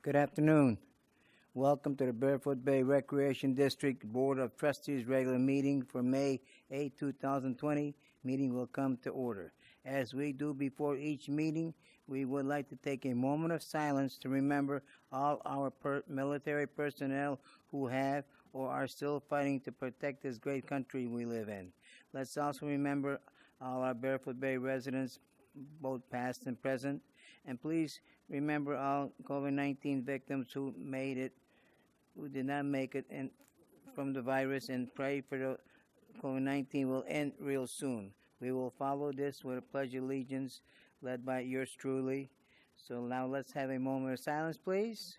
Good afternoon. Welcome to the Barefoot Bay Recreation District Board of Trustees regular meeting for May 8, 2020. Meeting will come to order. As we do before each meeting, we would like to take a moment of silence to remember all our military personnel who have or are still fighting to protect this great country we live in. Let's also remember all our Barefoot Bay residents, both past and present. And please remember all COVID-19 victims who did not make it from the virus, and pray for the COVID-19 will end real soon. We will follow this with a pledge of allegiance led by yours truly. So now let's have a moment of silence, please.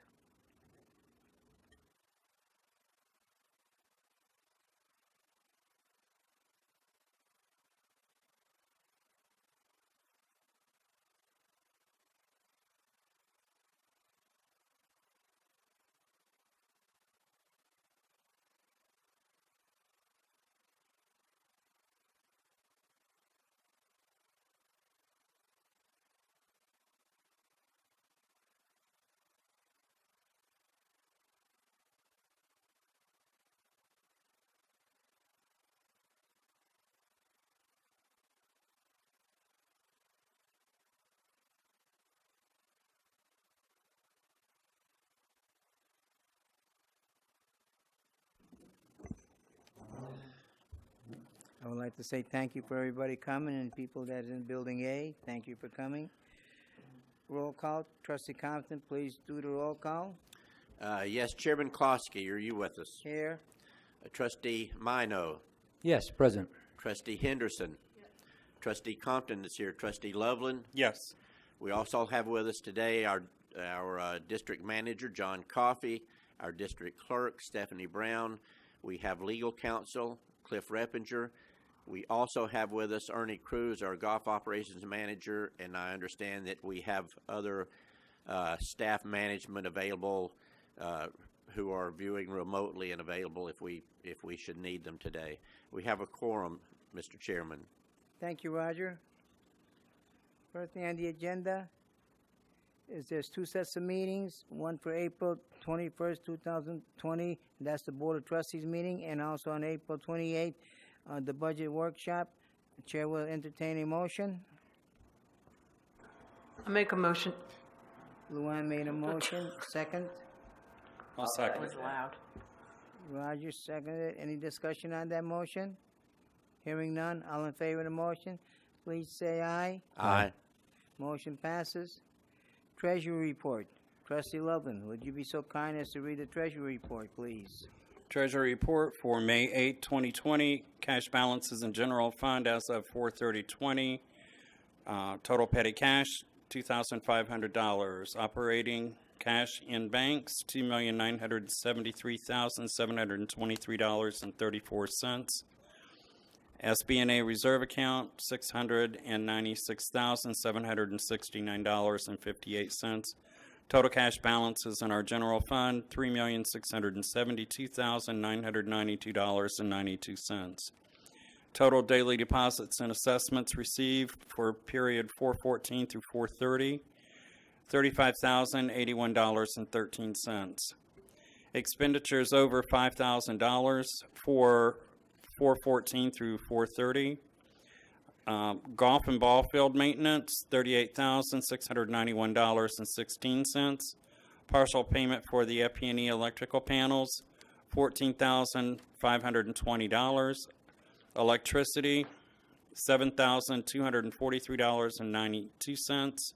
I would like to say thank you for everybody coming, and people that is in Building A, thank you for coming. Roll call. Trustee Compton, please do the roll call. Yes, Chairman Klosky, are you with us? Here. Trustee Mino. Yes, present. Trustee Henderson. Yes. Trustee Compton is here. Trustee Loveland. Yes. We also have with us today our district manager, John Coffey, our district clerk, Stephanie Brown. We have legal counsel, Cliff Reppinger. We also have with us Ernie Cruz, our golf operations manager, and I understand that we have other staff management available who are viewing remotely and available if we should need them today. We have a quorum, Mr. Chairman. Thank you, Roger. First thing on the agenda is there's two sets of meetings, one for April 21st, 2020, and that's the Board of Trustees meeting, and also on April 28th, the budget workshop. The chair will entertain a motion. I make a motion. Luann made a motion. Second. I'll second. That was loud. Roger seconded. Any discussion on that motion? Hearing none. All in favor of the motion, please say aye. Aye. Motion passes. Treasury report. Trustee Loveland, would you be so kind as to read the Treasury report, please? Treasury report for May 8, 2020. Cash balances in general fund as of 4/30/20. Total petty cash, $2,500. Operating cash in banks, $2,973,723.34. SB&A reserve account, $696,769.58. Total cash balances in our general fund, $3,672,992.92. Total daily deposits and assessments received for period 4/14 through 4/30, $35,081.13. Expenditures over $5,000 for 4/14 through 4/30. Golf and ball field maintenance, $38,691.16. Partial payment for the FP&E electrical panels, $14,520. Electricity, $7,243.92.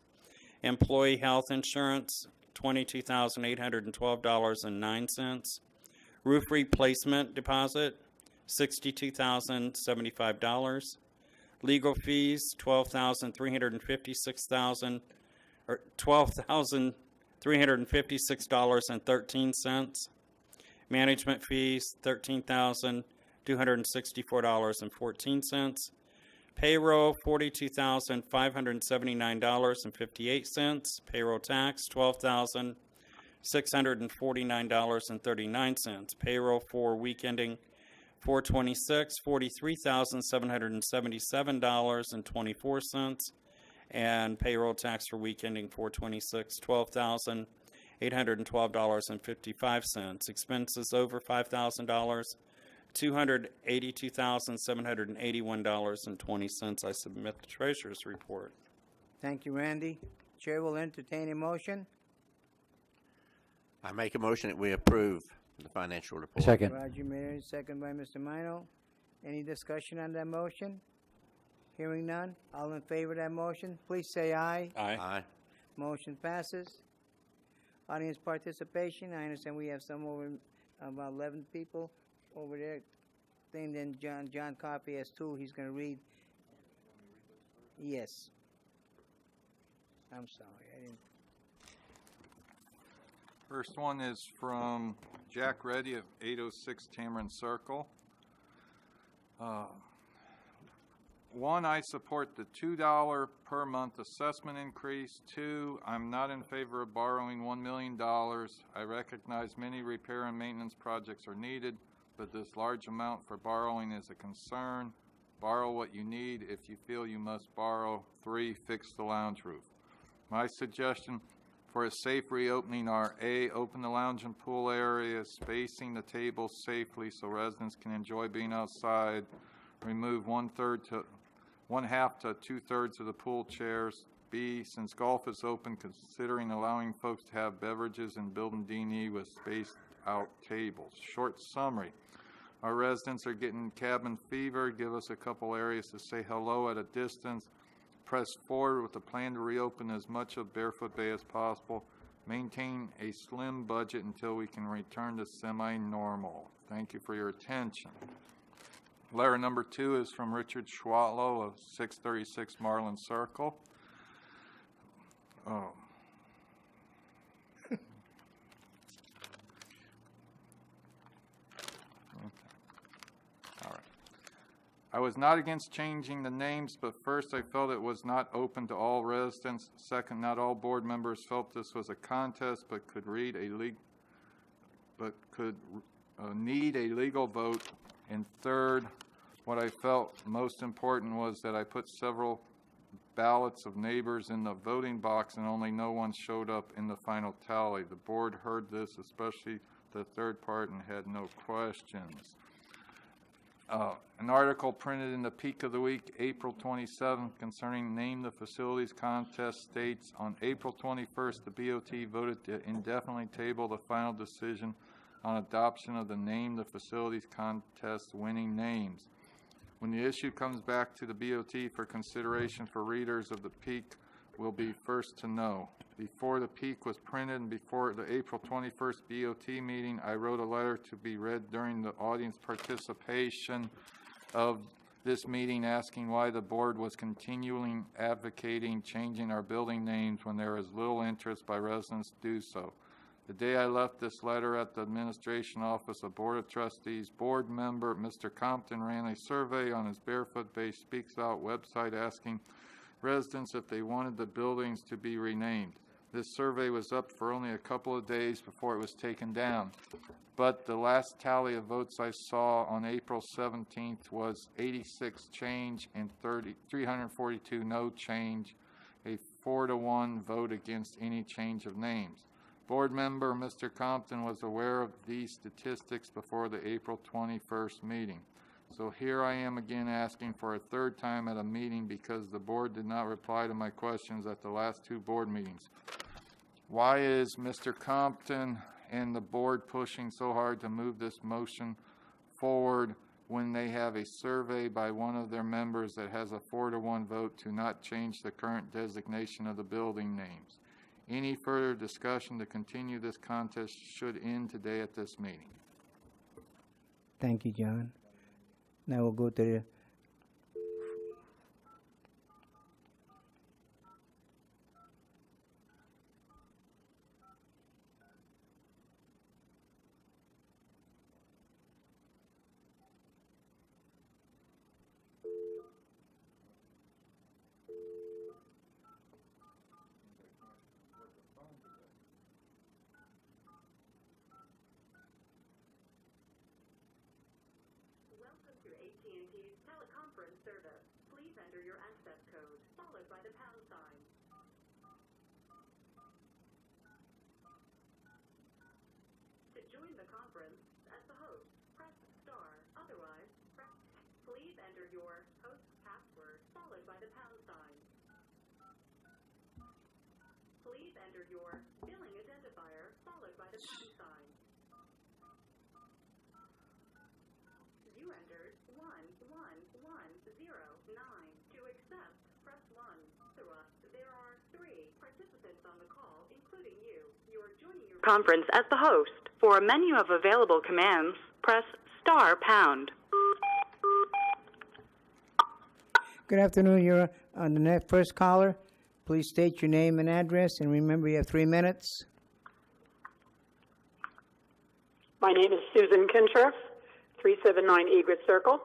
Employee health insurance, $22,812.09. Roof replacement deposit, $62,075. Legal fees, $12,356.13. Management fees, $13,264.14. Payroll, $42,579.58. Payroll tax, $12,649.39. Payroll for week ending 4/26, $43,777.24, and payroll tax for week ending 4/26, $12,811.24. $812.55. Expenses over $5,000, $282,781.20. I submit the treasurer's report. Thank you, Randy. Chair will entertain a motion. I make a motion that we approve the financial report. Second. Roger Mayor, second by Mr. Mino. Any discussion on that motion? Hearing none. All in favor of that motion, please say aye. Aye. Aye. Motion passes. Audience participation, I understand we have some over, about 11 people over there. Then John Coffey has two, he's gonna read. Yes. I'm sorry, I didn't. First one is from Jack Reddy of 806 Tamarind Circle. One, I support the $2 per month assessment increase. Two, I'm not in favor of borrowing $1 million. I recognize many repair and maintenance projects are needed, but this large amount for borrowing is a concern. Borrow what you need if you feel you must borrow. Three, fix the lounge roof. My suggestion for a safe reopening are A, open the lounge and pool areas, spacing the tables safely so residents can enjoy being outside. Remove 1/2 to 2/3 of the pool chairs. B, since golf is open, considering allowing folks to have beverages in building D&E with spaced out tables. Short summary. Our residents are getting cabin fever. Give us a couple areas to say hello at a distance. Press forward with a plan to reopen as much of Barefoot Bay as possible. Maintain a slim budget until we can return to semi-normal. Thank you for your attention. Letter number 2 is from Richard Schwatlow of 636 Marlin Circle. Oh. I was not against changing the names, but first I felt it was not open to all residents. Second, not all board members felt this was a contest, but could need a legal vote. And third, what I felt most important was that I put several ballots of neighbors in the voting box and only no one showed up in the final tally. The board heard this, especially the third part, and had no questions. An article printed in the Peak of the Week, April 27th, concerning Name the Facilities contest states, on April 21st, the BOT voted to indefinitely table the final decision on adoption of the Name the Facilities contest winning names. When the issue comes back to the BOT for consideration for readers of the Peak, will be first to know. Before the Peak was printed and before the April 21st BOT meeting, I wrote a letter to be read during the audience participation of this meeting asking why the board was continually advocating changing our building names when there is little interest by residents to do so. The day I left this letter at the administration office, a Board of Trustees board member, Mr. Compton, ran a survey on his Barefoot Bay Speaks Out website asking residents if they wanted the buildings to be renamed. This survey was up for only a couple of days before it was taken down. But the last tally of votes I saw on April 17th was 86 change and 342 no change, a 4-to-1 vote against any change of names. Board member Mr. Compton was aware of these statistics before the April 21st meeting. So here I am again asking for a third time at a meeting because the board did not reply to my questions at the last 2 board meetings. Why is Mr. Compton and the board pushing so hard to move this motion forward when they have a survey by one of their members that has a 4-to-1 vote to not change the current designation of the building names? Any further discussion to continue this contest should end today at this meeting. Thank you, John. Now we'll go to the Welcome to AT&T's conference as the host, press star. Otherwise, press. Please enter your host password followed by the pound sign. Please enter your billing identifier followed by the pound sign. You entered 11109. To accept, press 1. There are 3 participants on the call, including you. You are joining your conference as the host. For a menu of available commands, press star pound. Good afternoon. You're on the first caller. Please state your name and address, and remember you have 3 minutes. My name is Susan Kinshirf, 379 Egret Circle.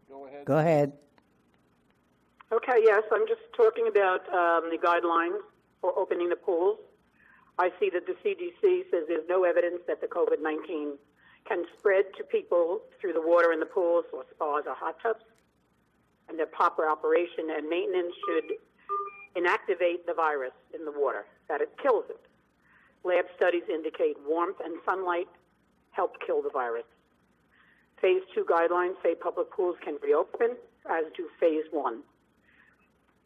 Go ahead. Go ahead. Okay, yes, I'm just talking about the guidelines for opening the pools. I see that the CDC says there's no evidence that the COVID-19 can spread to people through the water in the pools or spas or hot tubs, and that proper operation and maintenance should inactivate the virus in the water, that it kills it. Lab studies indicate warmth and sunlight help kill the virus. Phase 2 guidelines say public pools can reopen, as do Phase 1.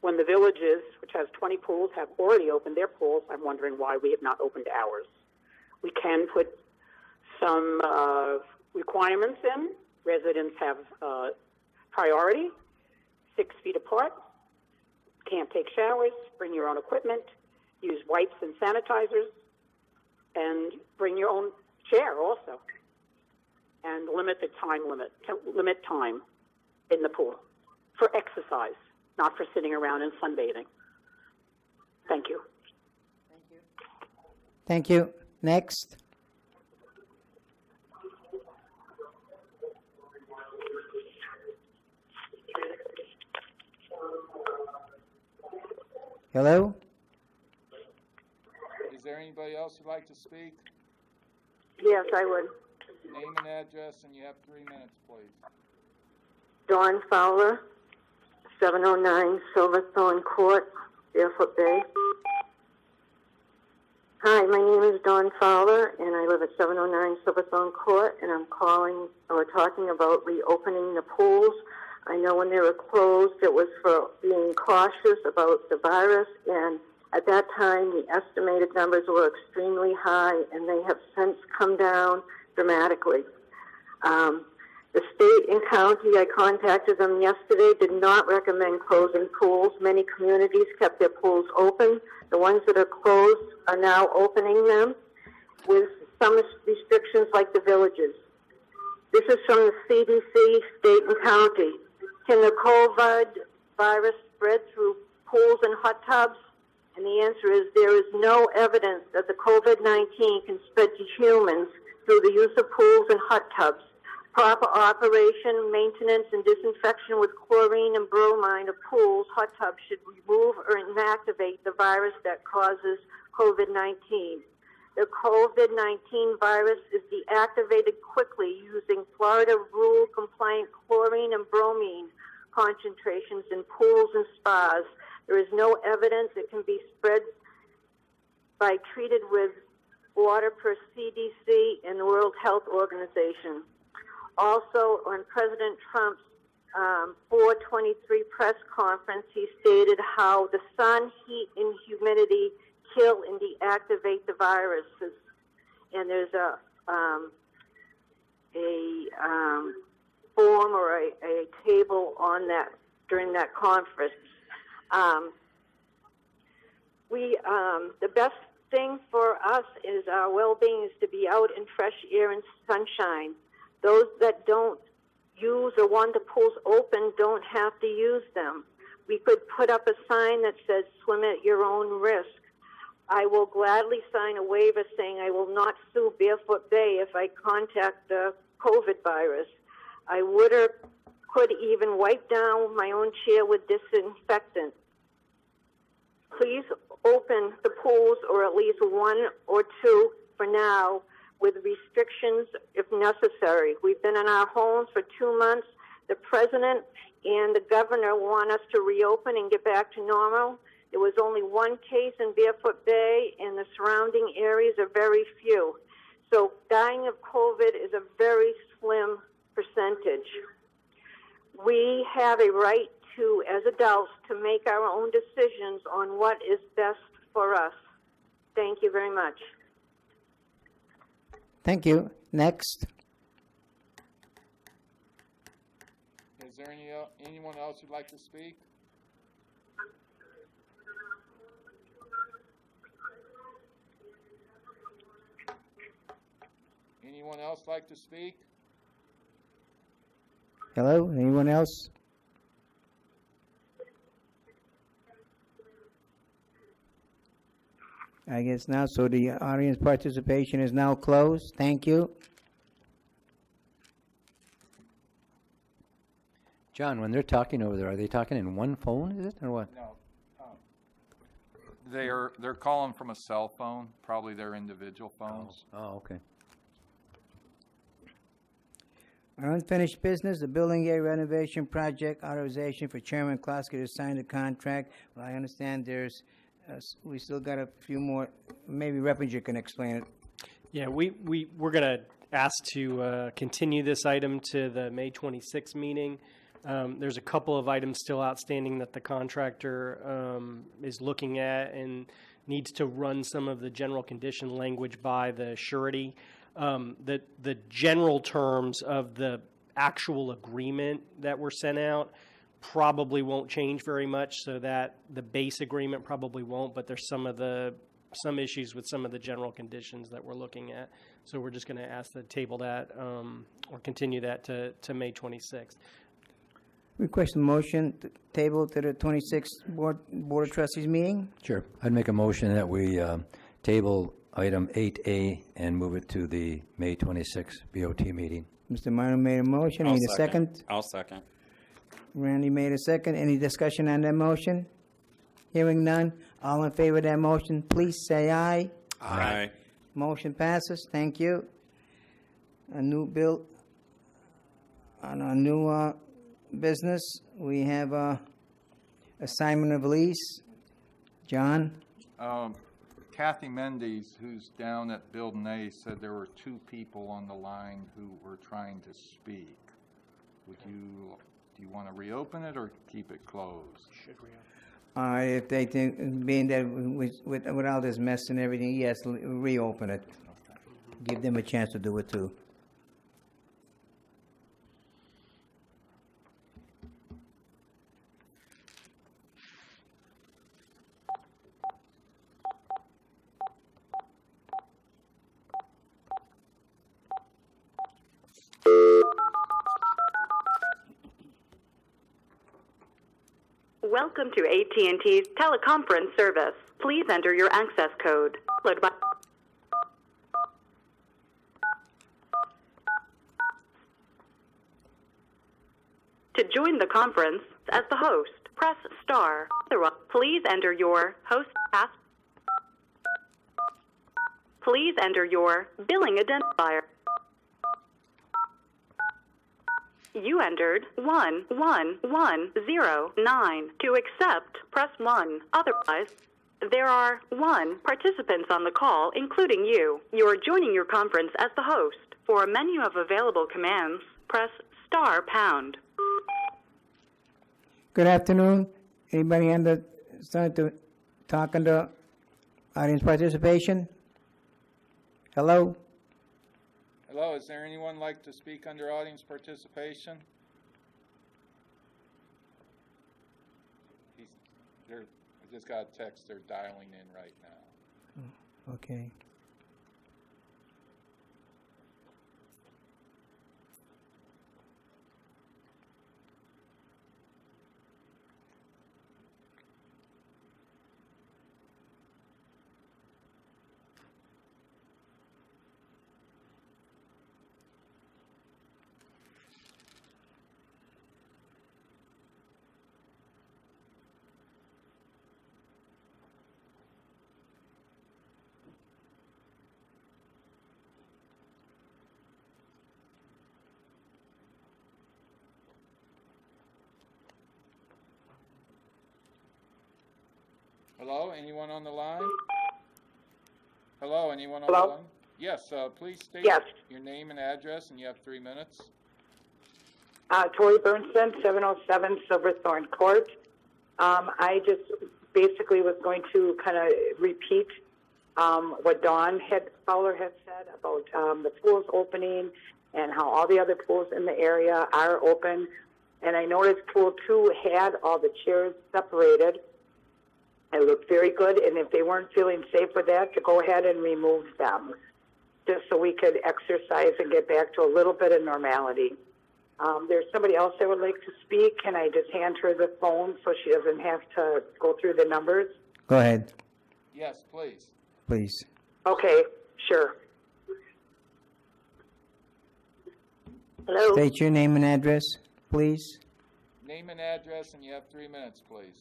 When the villages, which has 20 pools, have already opened their pools, I'm wondering why we have not opened ours. We can put some requirements in. Residents have priority, 6 feet apart, can't take showers, bring your own equipment, use wipes and sanitizers, and bring your own chair also. And limit time in the pool for exercise, not for sitting around and sunbathing. Thank you. Thank you. Next. Hello? Is there anybody else who'd like to speak? Yes, I would. Name and address, and you have 3 minutes, please. Dawn Fowler, 709 Silverthorne Court, Barefoot Bay. Hi, my name is Dawn Fowler, and I live at 709 Silverthorne Court, and I'm talking about reopening the pools. I know when they were closed, it was for being cautious about the virus, and at that time, the estimated numbers were extremely high, and they have since come down dramatically. The state and county, I contacted them yesterday, did not recommend closing pools. Many communities kept their pools open. The ones that are closed are now opening them with some restrictions like the villages. This is from the CDC, state and county. Can the COVID virus spread through pools and hot tubs? And the answer is there is no evidence that the COVID-19 can spread to humans through the use of pools and hot tubs. Proper operation, maintenance, and disinfection with chlorine and bromine of pools, hot tubs should remove or inactivate the virus that causes COVID-19. The COVID-19 virus is deactivated quickly using Florida rule-compliant chlorine and bromine concentrations in pools and spas. There is no evidence it can be spread by treated with water per CDC and the World Health Organization. Also, on President Trump's 423 press conference, he stated how the sun, heat, and humidity kill and deactivate the viruses. And there's a form or a table on that during that conference. The best thing for us is our well-being is to be out in fresh air and sunshine. Those that don't use or want the pools open don't have to use them. We could put up a sign that says swim at your own risk. I will gladly sign a waiver saying I will not sue Barefoot Bay if I contact the COVID virus. I would or could even wipe down my own chair with disinfectant. Please open the pools, or at least 1 or 2 for now, with restrictions if necessary. We've been in our homes for 2 months. The president and the governor want us to reopen and get back to normal. There was only one case in Barefoot Bay, and the surrounding areas are very few. So dying of COVID is a very slim percentage. We have a right to, as adults, to make our own decisions on what is best for us. Thank you very much. Thank you. Next. Is there anyone else who'd like to speak? Anyone else like to speak? Hello? Anyone else? I guess not. So the audience participation is now closed. Thank you. John, when they're talking over there, are they talking in one phone, is it, or what? No. They're calling from a cell phone, probably their individual phones. Oh, okay. Our unfinished business, the building area renovation project authorization for Chairman Kloski to sign the contract. Well, I understand there's, we still got a few more, maybe Reppinger can explain it. Yeah, we're going to ask to continue this item to the May 26th meeting. There's a couple of items still outstanding that the contractor is looking at and needs to run some of the general condition language by the surety. The general terms of the actual agreement that were sent out probably won't change very much, so that the base agreement probably won't, but there's some issues with some of the general conditions that we're looking at. So we're just going to ask to table that or continue that to May 26th. Request a motion to table to the 26th Board of Trustees meeting. Sure. I'd make a motion that we table item 8A and move it to the May 26th BOT meeting. Mr. Minor made a motion. Need a second? I'll second. Randy made a second. Any discussion on that motion? Hearing none. All in favor of that motion, please say aye. Aye. Motion passes. Thank you. A new bill on our new business. We have assignment of lease. John? Kathy Mendes, who's down at Building A, said there were two people on the line who were trying to speak. Do you want to reopen it or keep it closed? Should we? If they think, being that with all this mess and everything, yes, reopen it. Give them a chance to do it too. Welcome to AT&T's teleconference service. Please enter your access code, followed by... To join the conference as the host, press star. Please enter your host pass. Please enter your billing identifier. You entered 11109. To accept, press 1. Otherwise, there are 1 participants on the call, including you. You're joining your conference as the host. For a menu of available commands, press star pound. Good afternoon. Anybody start to talk under audience participation? Hello? Hello, is there anyone like to speak under audience participation? I just got a text, they're dialing in right now. Okay. Hello, anyone on the line? Hello, anyone on Hello? the line? Yes, please state Yes. your name and address, and you have 3 minutes. Tori Bernstein, 707 Silverthorne Court. I just basically was going to kind of repeat what Dawn Fowler had said about the pools opening and how all the other pools in the area are open. And I noticed pool 2 had all the chairs separated. It looked very good, and if they weren't feeling safe with that, to go ahead and remove them, just so we could exercise and get back to a little bit of normality. There's somebody else that would like to speak. Can I just hand her the phone so she doesn't have to go through the numbers? Go ahead, Yes, please. please. Okay, sure. Hello? State your name and address, please. Name and address, and you have 3 minutes, please.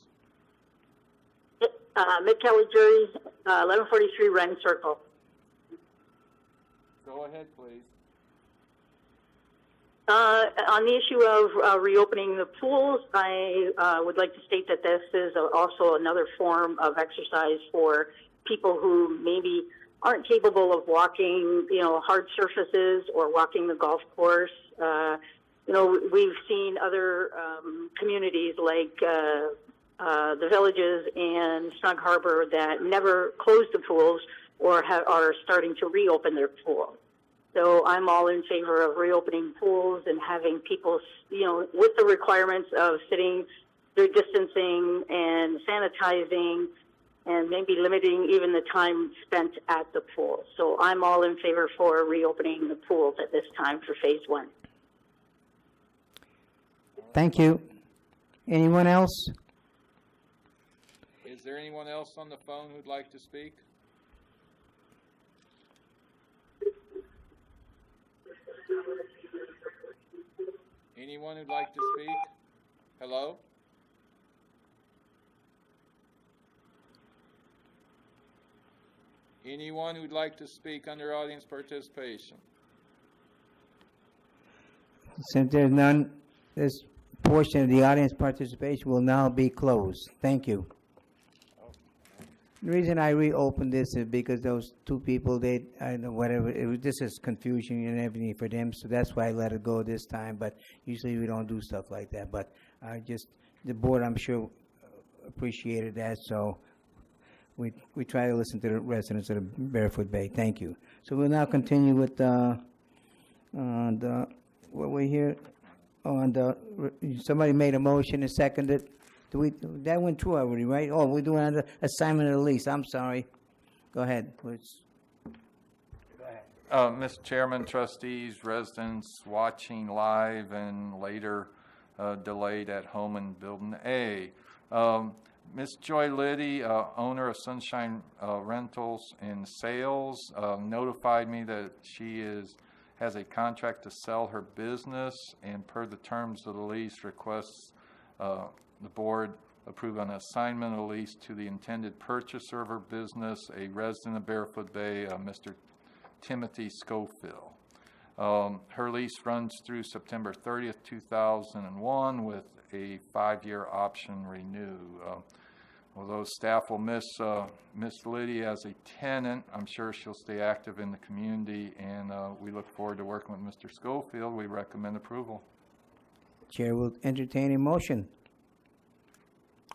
Mick Kelly Jury, 1143 Wren Circle. Go ahead, please. On the issue of reopening the pools, I would like to state that this is also another form of exercise for people who maybe aren't capable of walking, hard surfaces or walking the golf course. We've seen other communities like the Villages and Snug Harbor that never closed the pools or are starting to reopen their pools. So I'm all in favor of reopening pools and having people, with the requirements of sitting, their distancing and sanitizing, and maybe limiting even the time spent at the pool. So I'm all in favor for reopening the pools at this time for phase 1. Thank you. Anyone else? Is there anyone else on the phone who'd like to speak? Anyone who'd like to speak? Hello? Anyone who'd like to speak under audience participation? Since there's none, this portion of the audience participation will now be closed. Thank you. The reason I reopened this is because those two people, this is confusion and everything for them, so that's why I let it go this time, but usually we don't do stuff like that, but the board, I'm sure, appreciated that, so we try to listen to the residents of the Barefoot Bay. Thank you. So we'll now continue with what we hear somebody made a motion and seconded. That went through already, right? Oh, we're doing another assignment of the lease. I'm sorry. Go ahead, please. Mr. Chairman, trustees, residents watching live and later delayed at home in Building A. Ms. Joy Liddy, owner of Sunshine Rentals and Sales, notified me that she has a contract to sell her business, and per the terms of the lease, requests the board approve an assignment of lease to the intended purchaser of her business, a resident of Barefoot Bay, Mr. Timothy Schofield. Her lease runs through September 30th, 2001 with a 5-year option renew. Although staff will miss Miss Liddy as a tenant, I'm sure she'll stay active in the community, and we look forward to working with Mr. Schofield. We recommend approval. Chair will entertain a motion.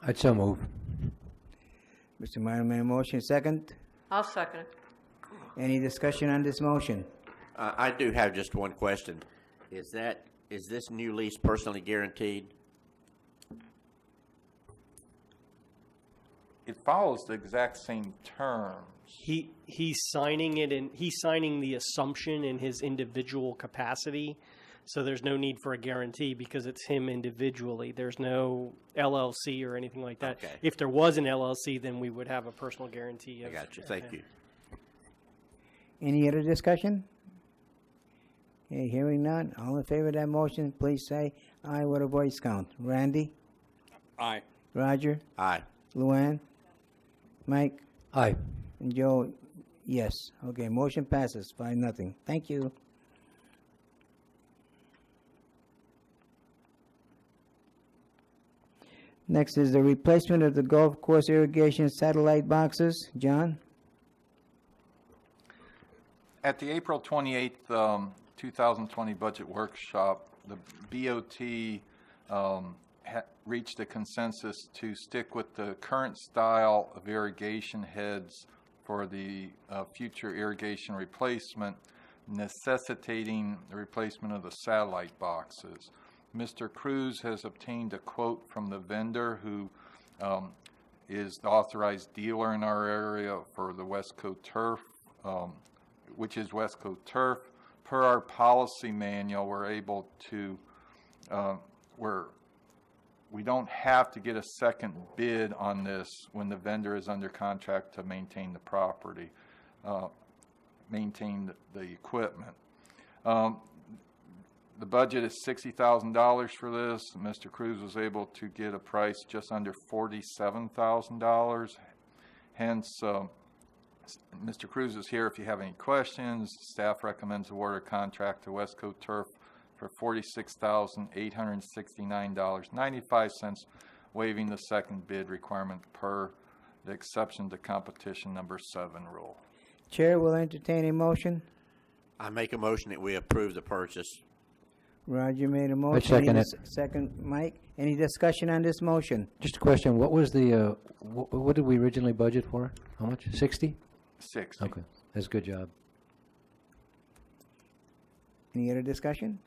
I'd so move. Mr. Meyer made a motion. Second. I'll second it. Any discussion on this motion? I do have just one question. Is this new lease personally guaranteed? It follows the exact same terms. He's signing it, and he's signing the assumption in his individual capacity. So there's no need for a guarantee because it's him individually. There's no LLC or anything like that. Okay. If there was an LLC, then we would have a personal guarantee. I got you. Thank you. Any other discussion? Okay, hearing none. All in favor of that motion, please say aye with a voice count. Randy? Aye. Roger? Aye. Luann? Mike? Aye. And Joe? Yes. Okay, motion passes 5-0. Thank you. Next is the replacement of the golf course irrigation satellite boxes. John? At the April 28th, 2020 budget workshop, the BOT reached a consensus to stick with the current style of irrigation heads for the future irrigation replacement, necessitating the replacement of the satellite boxes. Mr. Cruz has obtained a quote from the vendor who is the authorized dealer in our area for the Westco turf, which is Westco turf. Per our policy manual, we're able to, we don't have to get a second bid on this when the vendor is under contract to maintain the property, maintain the equipment. The budget is $60,000 for this. Mr. Cruz was able to get a price just under $47,000. Hence, Mr. Cruz is here if you have any questions. Staff recommends award a contract to Westco Turf for $46,869.95, waiving the second bid requirement per the exception to competition number 7 rule. Chair will entertain a motion. I make a motion that we approve the purchase. Roger made a motion. second Need a it. Second, Mike. Any discussion on this motion? Just a question, what was the, what did we originally budget for? How much? 60? 60. Okay, that's a good job. Any other discussion?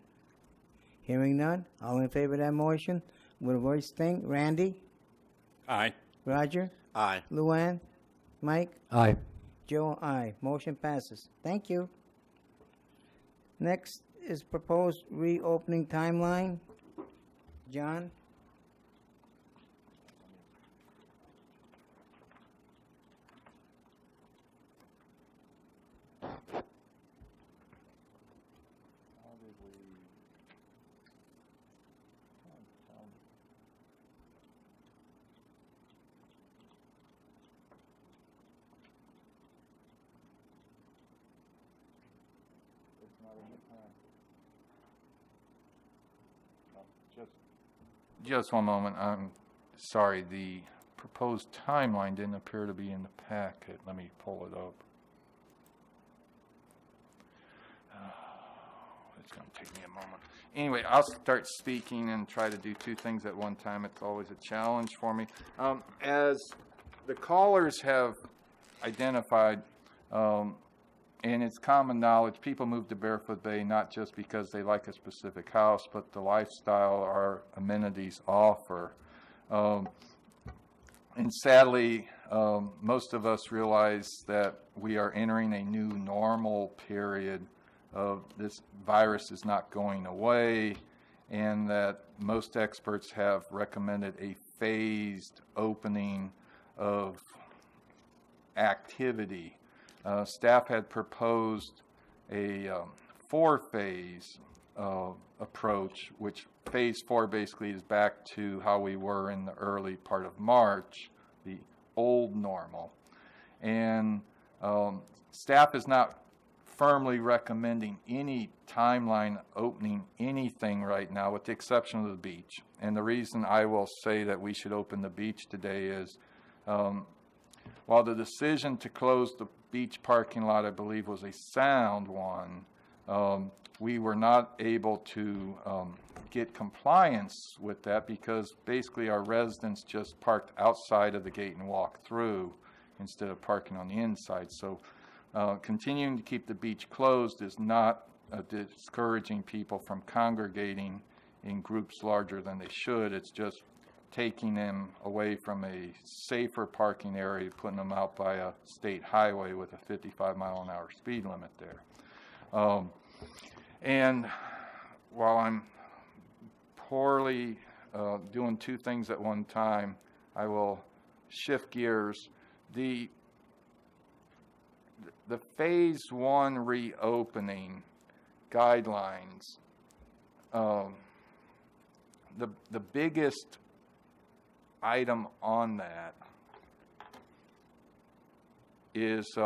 Hearing none. All in favor of that motion? With a voice thing. Randy? Aye. Roger? Aye. Luann? Mike? Aye. Joe, aye. Motion passes. Thank you. Next is proposed reopening timeline. John? Just one moment. I'm sorry. The proposed timeline didn't appear to be in the packet. Let me pull it up. It's going to take me a moment. Anyway, I'll start speaking and try to do two things at one time. It's always a challenge for me. As the callers have identified, and it's common knowledge, people move to Barefoot Bay not just because they like a specific house, but the lifestyle our amenities offer. And sadly, most of us realize that we are entering a new normal period of this virus is not going away, and that most experts have recommended a phased opening of activity. Staff had proposed a 4-phase approach, which phase 4 basically is back to how we were in the early part of March, the old normal. And staff is not firmly recommending any timeline opening anything right now, with the exception of the beach. And the reason I will say that we should open the beach today is while the decision to close the beach parking lot, I believe, was a sound one, we were not able to get compliance with that because basically our residents just parked outside of the gate and walked through instead of parking on the inside. So continuing to keep the beach closed is not discouraging people from congregating in groups larger than they should. It's just taking them away from a safer parking area, putting them out by a state highway with a 55-mile-an-hour speed limit there. And while I'm poorly doing two things at one time, I will shift gears. The phase 1 reopening guidelines, the biggest item on that is,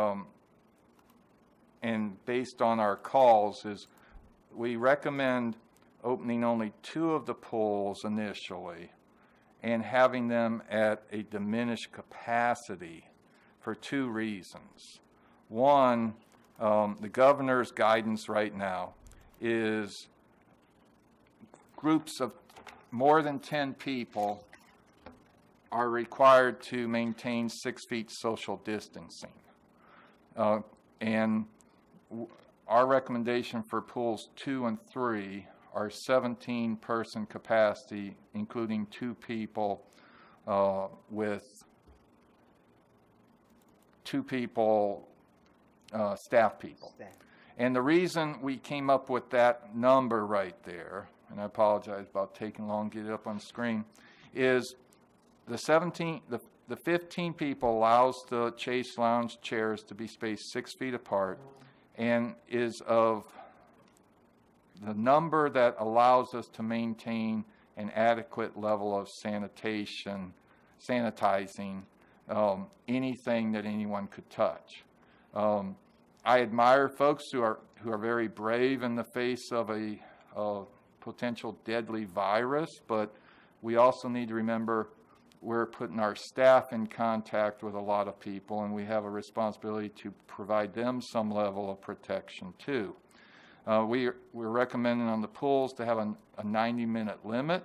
and based on our calls, is we recommend opening only 2 of the pools initially, and having them at a diminished capacity for two reasons. One, the governor's guidance right now is groups of more than 10 people are required to maintain 6 feet social distancing. And our recommendation for pools 2 and 3 are 17-person capacity, including 2 people with 2 people, staff people. And the reason we came up with that number right there, and I apologize about taking long to get it up on screen, is the 15 people allows the Chase Lounge chairs to be spaced 6 feet apart, and is of the number that allows us to maintain an adequate level of sanitizing anything that anyone could touch. I admire folks who are very brave in the face of a potential deadly virus, but we also need to remember we're putting our staff in contact with a lot of people, and we have a responsibility to provide them some level of protection too. We're recommending on the pools to have a 90-minute limit.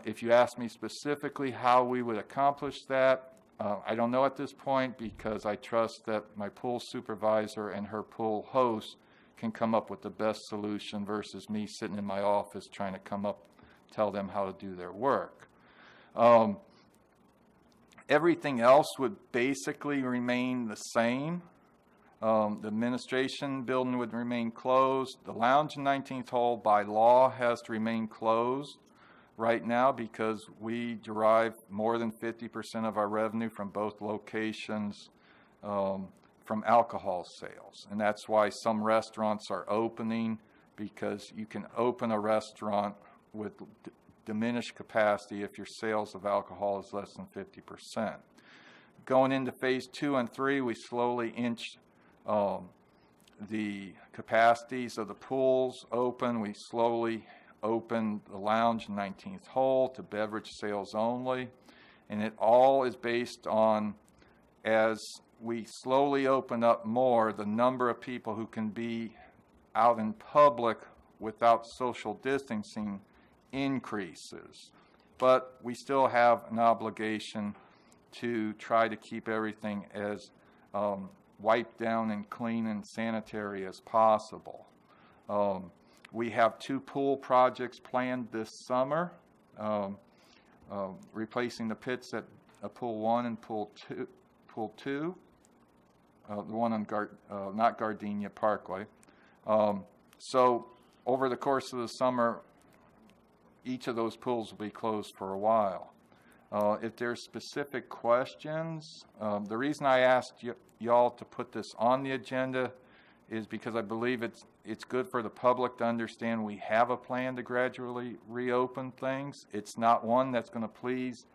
If you ask me specifically how we would accomplish that, I don't know at this point, because I trust that my pool supervisor and her pool host can come up with the best solution versus me sitting in my office trying to tell them how to do their work. Everything else would basically remain the same. The administration building would remain closed. The lounge in 19th hole by law has to remain closed right now because we derive more than 50% of our revenue from both locations from alcohol sales. And that's why some restaurants are opening, because you can open a restaurant with diminished capacity if your sales of alcohol is less than 50%. Going into phase 2 and 3, we slowly inch the capacities of the pools open. We slowly open the lounge in 19th hole to beverage sales only. And it all is based on, as we slowly open up more, the number of people who can be out in public without social distancing increases. But we still have an obligation to try to keep everything as wiped down and clean and sanitary as possible. We have 2 pool projects planned this summer, replacing the pits at pool 1 and pool 2, the one on not Gardenia Parkway. So over the course of the summer, each of those pools will be closed for a while. If there's specific questions, the reason I asked y'all to put this on the agenda is because I believe it's good for the public to understand we have a plan to gradually reopen things. It's not one that's going to please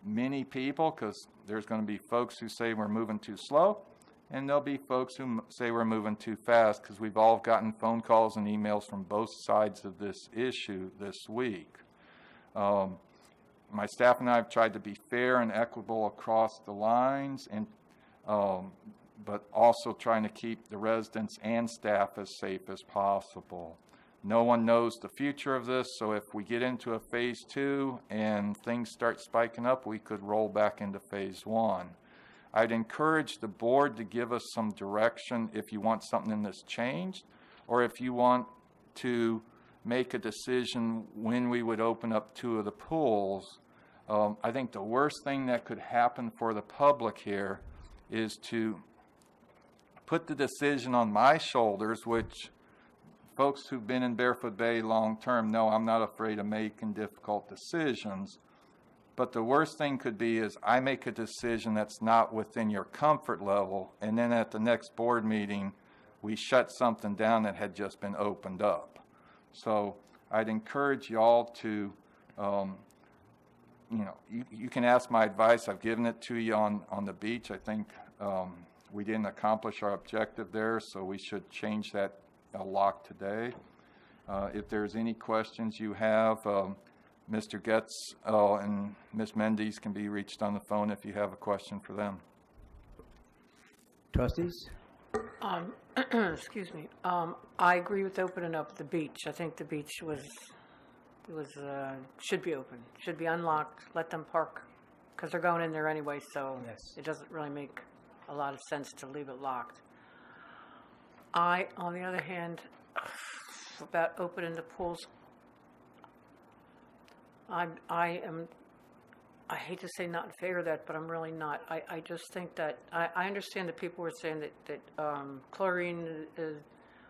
many people, because there's going to be folks who say we're moving too slow, and there'll be folks who say we're moving too fast, because we've all gotten phone calls and emails from both sides of this issue this week. My staff and I have tried to be fair and equitable across the lines, and but also trying to keep the residents and staff as safe as possible. No one knows the future of this, so if we get into a phase 2 and things start spiking up, we could roll back into phase 1. I'd encourage the board to give us some direction if you want something in this changed, or if you want to make a decision when we would open up 2 of the pools. I think the worst thing that could happen for the public here is to put the decision on my shoulders, which folks who've been in Barefoot Bay long term know I'm not afraid of making difficult decisions. But the worst thing could be is I make a decision that's not within your comfort level, and then at the next board meeting, we shut something down that had just been opened up. So I'd encourage y'all to, you can ask my advice. I've given it to you on the beach. I think we didn't accomplish our objective there, so we should change that lock today. If there's any questions you have, Mr. Getz and Ms. Mendes can be reached on the phone if you have a question for them. Trustees? Excuse me. I agree with opening up the beach. I think the beach should be open, should be unlocked, let them park, because they're going in there anyway, so Yes. it doesn't really make a lot of sense to leave it locked. On the other hand, about opening the pools, I hate to say not in favor of that, but I'm really not. I just think that, I understand that people were saying that chlorine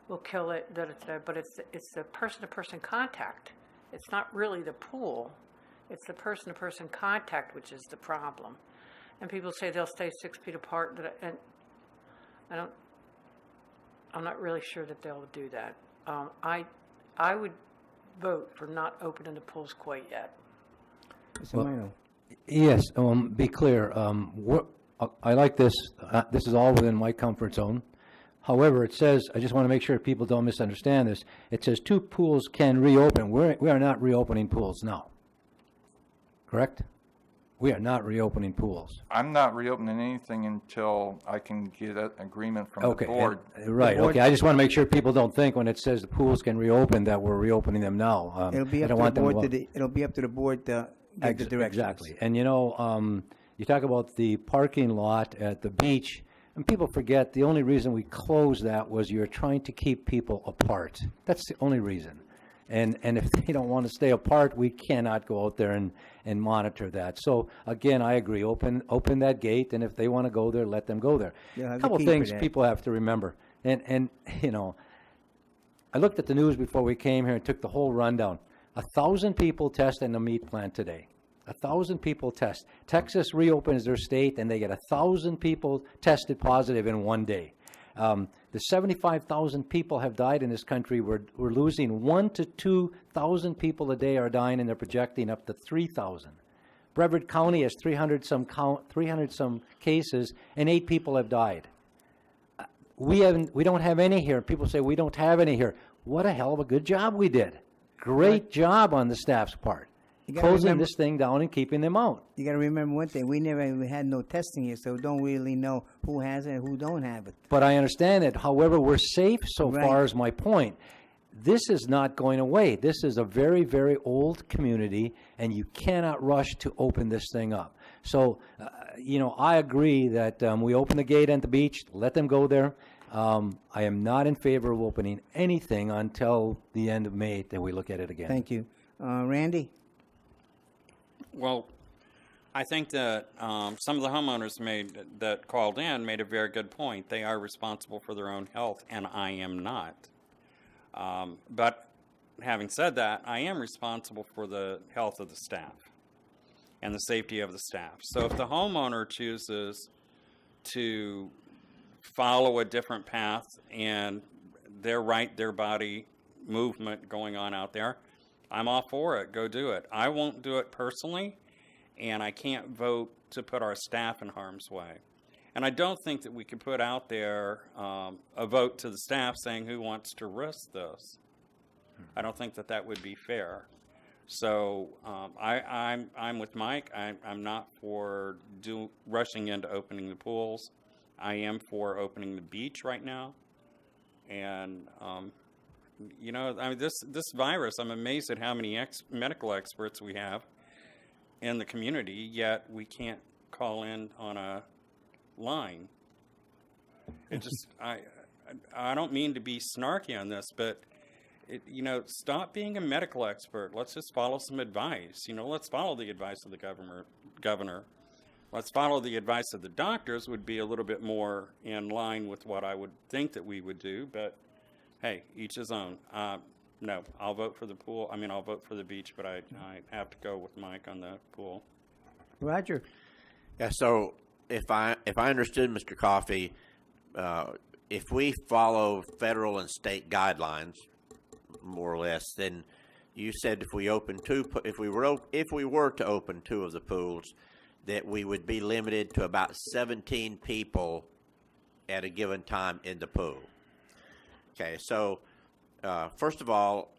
will kill it, but it's the person-to-person contact. It's not really the pool. It's the person-to-person contact which is the problem. And people say they'll stay 6 feet apart, and I'm not really sure that they'll do that. I would vote for not opening the pools quite yet. Mr. Well, Moreno? Yes, be clear. I like this. This is all within my comfort zone. However, it says, I just want to make sure people don't misunderstand this. It says 2 pools can reopen. We are not reopening pools now. Correct? We are not reopening pools. I'm not reopening anything until I can get an agreement from the Okay. board. Right, board- okay. I just want to make sure people don't think when it says the pools can reopen that we're reopening them now. It'll be I up don't to the want them board it'll be up to the board to give the directions. Exactly. And you know, you talk about the parking lot at the beach, and people forget the only reason we closed that was you're trying to keep people apart. That's the only reason. And if they don't want to stay apart, we cannot go out there and monitor that. So again, I agree. Open that gate, and if they want to go there, let them go there. You'll have A the couple key for things that. people have to remember. And you know, I looked at the news before we came here and took the whole rundown. 1,000 people test in the meat plant today. 1,000 people test. Texas reopens their state, and they get 1,000 people tested positive in one day. The 75,000 people have died in this country. We're losing 1,000 to 2,000 people a day are dying, and they're projecting up to 3,000. Brevard County has 300 some cases, and 8 people have died. We don't have any here. People say we don't have any here. What a hell of a good job we did. Great job on the staff's part. You gotta Closing remember- this thing down and keeping them out. You got to remember one thing. We never even had no testing here, so we don't really know who has it and who don't have it. But I understand it. However, we're safe so Right. far is my point. This is not going away. This is a very, very old community, and you cannot rush to open this thing up. So, you know, I agree that we open the gate at the beach, let them go there. I am not in favor of opening anything until the end of May that we look at it again. Thank you. Randy? Well, I think that some of the homeowners that called in made a very good point. They are responsible for their own health, and I am not. But having said that, I am responsible for the health of the staff and the safety of the staff. So if the homeowner chooses to follow a different path and their body movement going on out there, I'm all for it. Go do it. I won't do it personally, and I can't vote to put our staff in harm's way. And I don't think that we could put out there a vote to the staff saying who wants to risk this. I don't think that that would be fair. So I'm with Mike. I'm not for rushing into opening the pools. I am for opening the beach right now. And you know, I mean, this virus, I'm amazed at how many medical experts we have in the community, yet we can't call in on a line. It just, I don't mean to be snarky on this, but you know, stop being a medical expert. Let's just follow some advice. You know, let's follow the advice of the governor. Let's follow the advice of the doctors would be a little bit more in line with what I would think that we would do, but hey, each his own. No, I'll vote for the pool. I mean, I'll vote for the beach, but I have to go with Mike on the pool. Roger? Yeah, so if I understood Mr. Coffey, if we follow federal and state guidelines, more or less, then you said if we were to open 2 of the pools, that we would be limited to about 17 people at a given time in the pool. Okay, so first of all,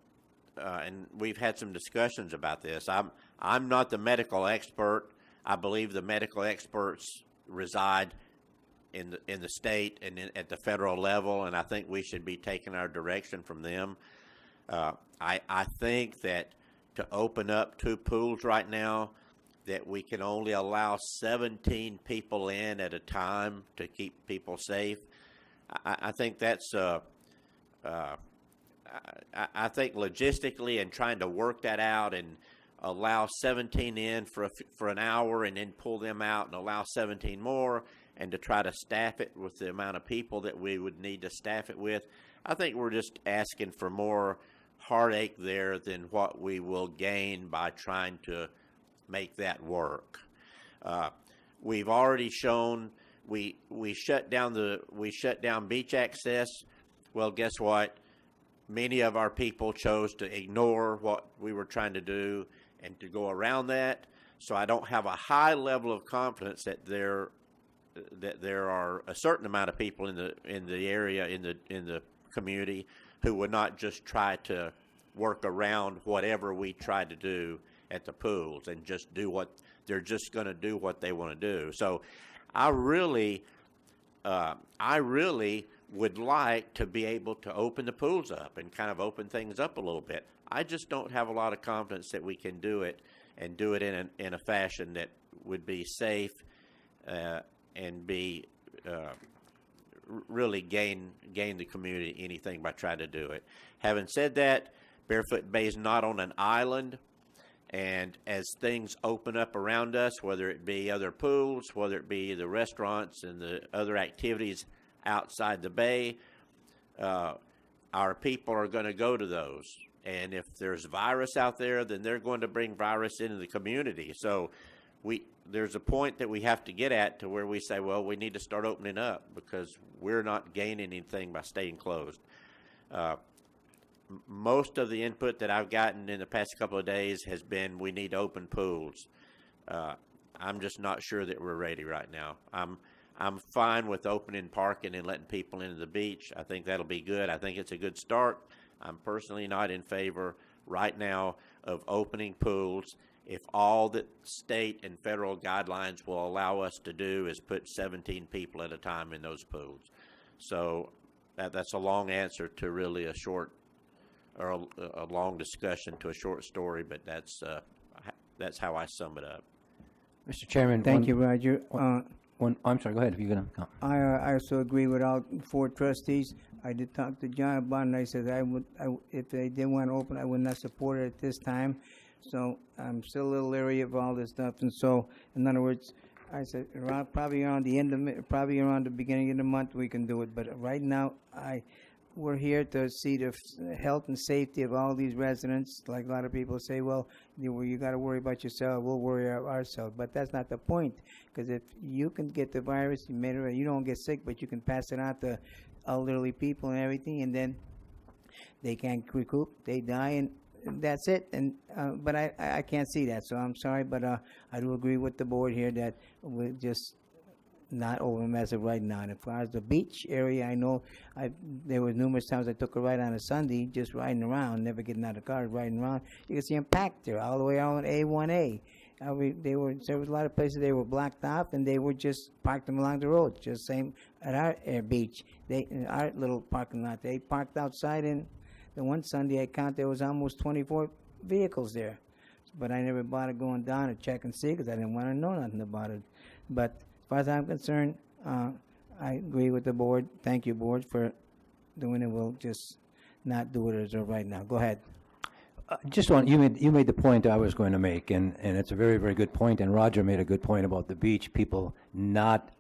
and we've had some discussions about this. I'm not the medical expert. I believe the medical experts reside in the state and at the federal level, and I think we should be taking our direction from them. I think that to open up 2 pools right now, that we can only allow 17 people in at a time to keep people safe. I think that's I think logistically and trying to work that out and allow 17 in for an hour and then pull them out and allow 17 more, and to try to staff it with the amount of people that we would need to staff it with, I think we're just asking for more heartache there than what we will gain by trying to make that work. We've already shown we shut down beach access. Well, guess what? Many of our people chose to ignore what we were trying to do and to go around that. So I don't have a high level of confidence that there are a certain amount of people in the area, in the community, who would not just try to work around whatever we try to do at the pools and just do what they're just going to do what they want to do. So I really would like to be able to open the pools up and kind of open things up a little bit. I just don't have a lot of confidence that we can do it and do it in a fashion that would be safe and be really gain the community anything by trying to do it. Having said that, Barefoot Bay is not on an island, and as things open up around us, whether it be other pools, whether it be the restaurants and the other activities outside the bay, our people are going to go to those. And if there's virus out there, then they're going to bring virus into the community. So there's a point that we have to get at to where we say, well, we need to start opening up because we're not gaining anything by staying closed. Most of the input that I've gotten in the past couple of days has been we need open pools. I'm just not sure that we're ready right now. I'm fine with opening parking and letting people into the beach. I think that'll be good. I think it's a good start. I'm personally not in favor right now of opening pools if all that state and federal guidelines will allow us to do is put 17 people at a time in those pools. So that's a long answer to really a short or a long discussion to a short story, but that's how I sum it up. Mr. Chairman. Thank you, Roger. I'm sorry, go ahead if you're going to come. I also agree with all 4 trustees. I did talk to John about it, and I said if they didn't want to open, I would not support it at this time. So I'm still a little leery of all this stuff. And so, in other words, I said probably around the beginning of the month we can do it. But right now, we're here to see the health and safety of all these residents. Like a lot of people say, well, you got to worry about yourself. We'll worry ourselves. But that's not the point. Because if you can get the virus, you don't get sick, but you can pass it on to elderly people and everything, and then they can't recoup. They die, and that's it. And but I can't see that. So I'm sorry, but I do agree with the board here that we're just not open as of right now. And as far as the beach area, I know there was numerous times I took a ride on a Sunday, just riding around, never getting out of the car, riding around. You can see them packed there all the way on A1A. There was a lot of places they were blocked off, and they were just parked them along the road. Just same at our beach, in our little parking lot, they parked outside. And the one Sunday I counted, there was almost 24 vehicles there. But I never bothered going down to check and see because I didn't want to know nothing about it. But as far as I'm concerned, I agree with the board. Thank you, board, for doing it. We'll just not do it as of right now. Go ahead. You made the point I was going to make, and it's a very, very good point, and Roger made a good point about the beach, people not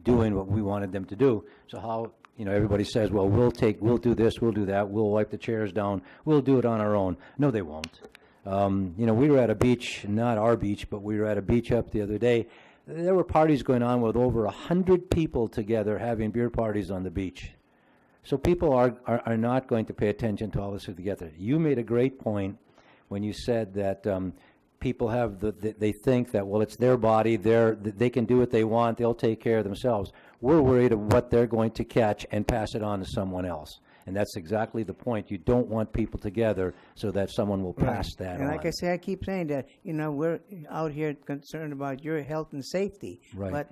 doing what we wanted them to do. So how, everybody says, well, we'll do this, we'll do that, we'll wipe the chairs down, we'll do it on our own. No, they won't. We were at a beach, not our beach, but we were at a beach up the other day. There were parties going on with over 100 people together having beer parties on the beach. So people are not going to pay attention to all this together. You made a great point when you said that people they think that, well, it's their body, they can do what they want, they'll take care of themselves. We're worried of what they're going to catch and pass it on to someone else. And that's exactly the point. You don't want people together so that someone will pass that And on. like I say, I keep saying that, you know, we're out here concerned about your health and safety. Right. But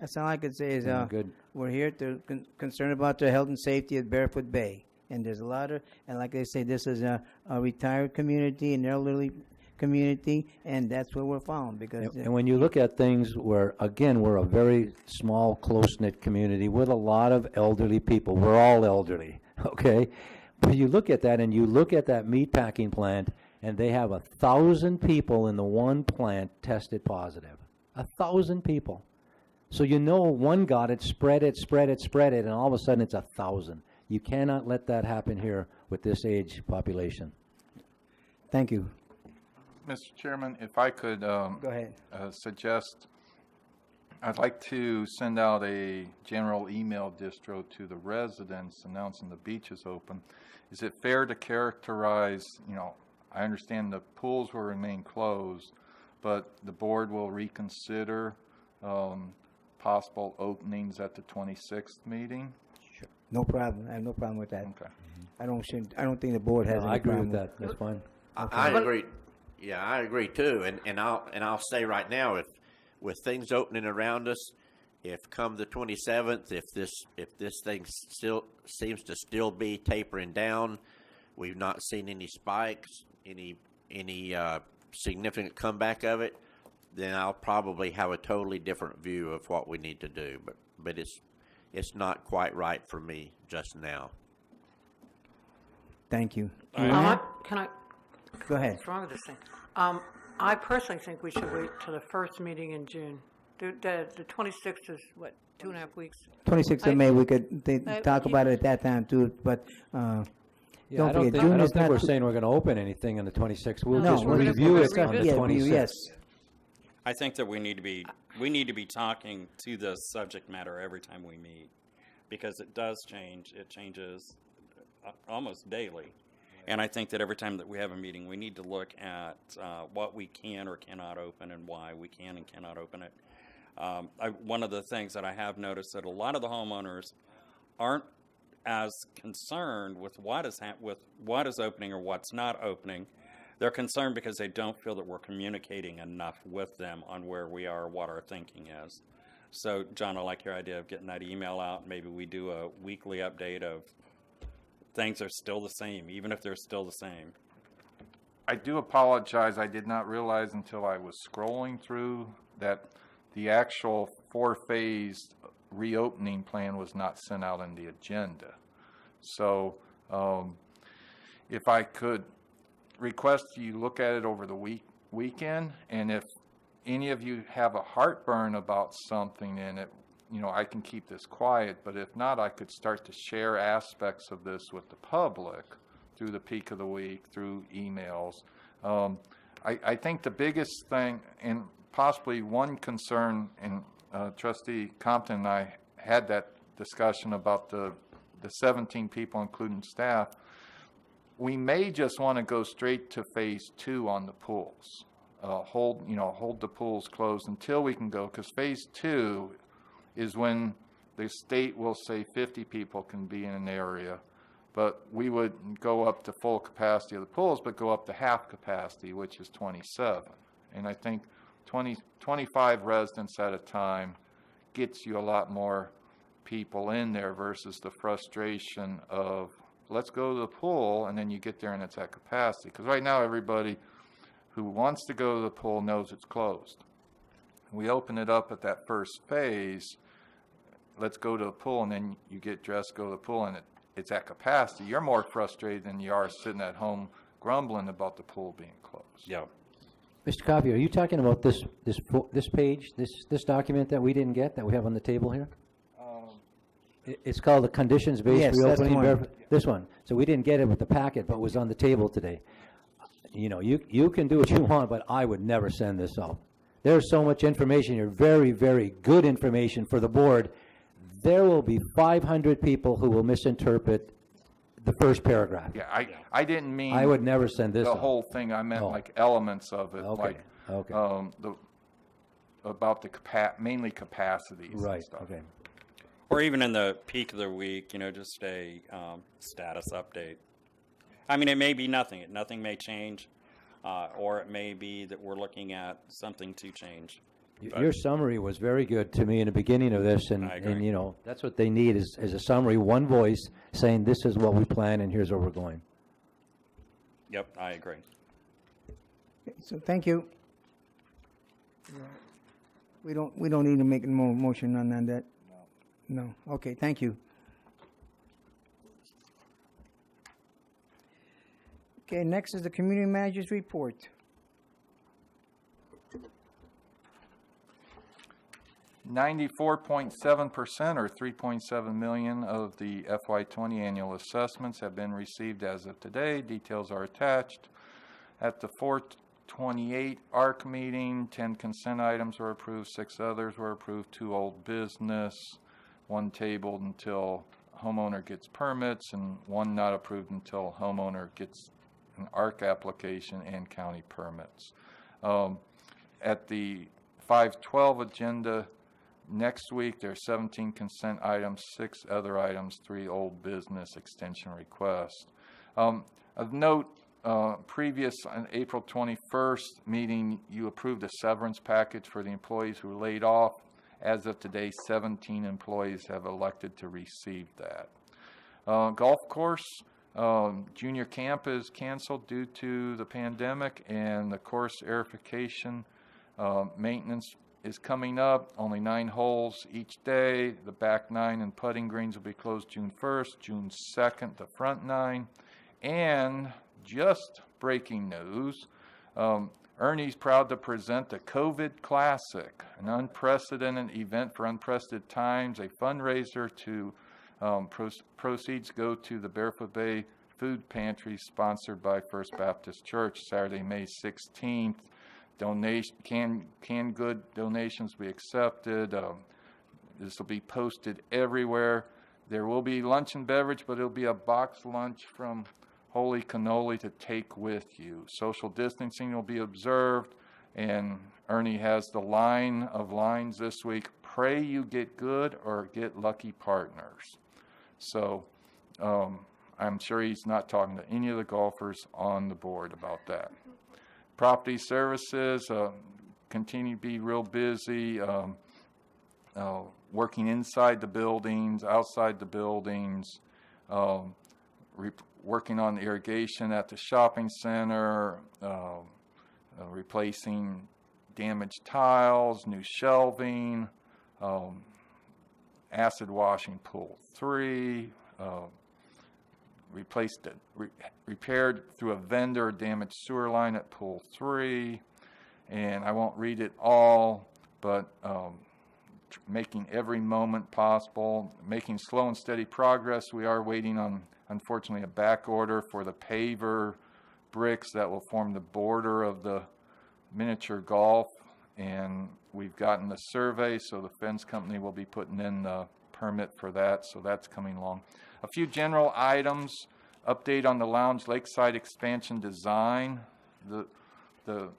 that's all I could say is, Yeah, good. we're here to concerned about the health and safety at Barefoot Bay. And there's a lot of, and like I say, this is a retired community, an elderly community, and that's what we're found because. And when you look at things where, again, we're a very small, close-knit community with a lot of elderly people. We're all elderly, okay? But you look at that, and you look at that meatpacking plant, and they have 1,000 people in the one plant tested positive. 1,000 people. So you know one got it, spread it, and all of a sudden it's 1,000. You cannot let that happen here with this age population. Thank you. Mr. Chairman, if I could Go ahead. suggest, I'd like to send out a general email distro to the residents announcing the beach is open. Is it fair to characterize, you know, I understand the pools will remain closed, but the board will reconsider possible openings at the 26th meeting? No problem. I have no problem with that. Okay. I don't think the board has No, any I agree problem with that. That's fine. I agree. Yeah, I agree too. And I'll say right now, if with things opening around us, if come the 27th, if this thing still seems to still be tapering down, we've not seen any spikes, any significant comeback of it, then I'll probably have a totally different view of what we need to do. But it's not quite right for me just now. Thank you. Can I? Go ahead. What's wrong with this thing? I personally think we should wait till the first meeting in June. The 26th is, what, 2.5 weeks? 26th of May, we could talk yeah. about it at that time too, but, Yeah, don't I don't forget, think, June I don't is think not we're too- saying we're going to open anything on the 26th. We'll No, just we're gonna- review we're it gonna on the revisit. 26th. yes. I think that we need to be talking to the subject matter every time we meet, because it does change. It changes almost daily. And I think that every time that we have a meeting, we need to look at what we can or cannot open and why we can and cannot open it. One of the things that I have noticed that a lot of the homeowners aren't as concerned with what is opening or what's not opening. They're concerned because they don't feel that we're communicating enough with them on where we are, what our thinking is. So, John, I like your idea of getting that email out. Maybe we do a weekly update of things are still the same, even if they're still the same. I do apologize. I did not realize until I was scrolling through that the actual 4-phase reopening plan was not sent out in the agenda. So if I could request you look at it over the weekend, and if any of you have a heartburn about something in it, you know, I can keep this quiet, but if not, I could start to share aspects of this with the public through the peak of the week, through emails. I think the biggest thing, and possibly one concern, and Trustee Compton and I had that discussion about the 17 people, including staff. We may just want to go straight to phase 2 on the pools. Hold the pools closed until we can go, because phase 2 is when the state will say 50 people can be in an area, but we would go up to full capacity of the pools, but go up to half capacity, which is 27. And I think 25 residents at a time gets you a lot more people in there versus the frustration of, let's go to the pool, and then you get there and it's at capacity. Because right now everybody who wants to go to the pool knows it's closed. We open it up at that first phase, let's go to the pool, and then you get dressed, go to the pool, and it's at capacity. You're more frustrated than you are sitting at home grumbling about the pool being closed. Yeah. Mr. Coffey, are you talking about this page, this document that we didn't get, that we have on the table here? It's called the conditions-based Yes, that's the reopening. one. This one. So we didn't get it with the packet, but it was on the table today. You know, you can do what you want, but I would never send this out. There's so much information here, very, very good information for the board. There will be 500 people who will misinterpret the first paragraph. Yeah, I didn't mean I would never send this the out. whole thing. I meant Oh. like elements of it, Okay, like okay. about the mainly capacities and Right, stuff. okay. Or even in the peak of the week, just a status update. I mean, it may be nothing. Nothing may change, or it may be that we're looking at something to change. But- Your summary was very good to me in the beginning of this, and, I agree. that's what they need is a summary, one voice saying this is what we plan and here's where we're going. Yep, I agree. So thank you. We don't need to make a motion on that. No. Okay, thank you. Okay, next is the community manager's report. .7% or $3.7 million of the FY20 annual assessments have been received as of today. Details are attached. At the 4/28 ARC meeting, 10 consent items were approved, 6 others were approved, 2 old business, 1 tabled until homeowner gets permits, and 1 not approved until homeowner gets an ARC application and county permits. At the 5/12 agenda, next week, there are 17 consent items, 6 other items, 3 old business extension requests. Of note, previous on April 21st meeting, you approved a severance package for the employees who were laid off. As of today, 17 employees have elected to receive that. Golf course, junior camp is canceled due to the pandemic, and the course aerification maintenance is coming up. Only 9 holes each day. The back 9 and putting greens will be closed June 1st, June 2nd, the front 9. And just breaking news, Ernie's proud to present the COVID Classic, an unprecedented event for unprecedented times, a fundraiser to proceeds go to the Barefoot Bay Food Pantry sponsored by First Baptist Church, Saturday, May 16th. Canned good donations will be accepted. This will be posted everywhere. There will be lunch and beverage, but it'll be a boxed lunch from Holy Cannoli to take with you. Social distancing will be observed, and Ernie has the line of lines this week: pray you get good or get lucky partners. So I'm sure he's not talking to any of the golfers on the board about that. Property services continue to be real busy, working inside the buildings, outside the buildings, working on irrigation at the shopping center, replacing damaged tiles, new shelving, acid washing pool 3, repaired through a vendor damaged sewer line at pool 3, and I won't read it all, but making every moment possible, making slow and steady progress. We are waiting on, unfortunately, a back order for the paver bricks that will form the border of the miniature golf, and we've gotten the survey, so the fence company will be putting in the permit for that, so that's coming along. A few general items: update on the lounge lakeside expansion design. The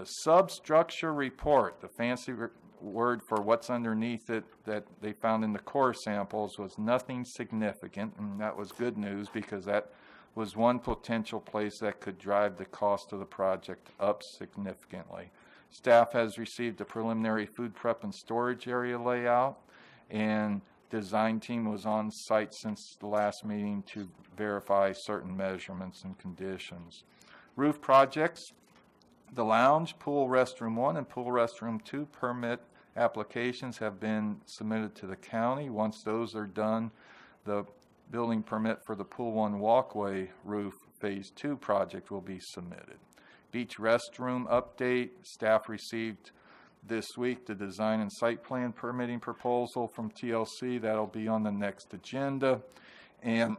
substructure report, the fancy word for what's underneath it that they found in the core samples, was nothing significant, and that was good news because that was one potential place that could drive the cost of the project up significantly. Staff has received a preliminary food prep and storage area layout, and design team was on site since the last meeting to verify certain measurements and conditions. Roof projects: the lounge, pool restroom 1 and pool restroom 2 permit applications have been submitted to the county. Once those are done, the building permit for the pool 1 walkway roof phase 2 project will be submitted. Beach restroom update: staff received this week the design and site plan permitting proposal from TLC. That'll be on the next agenda. And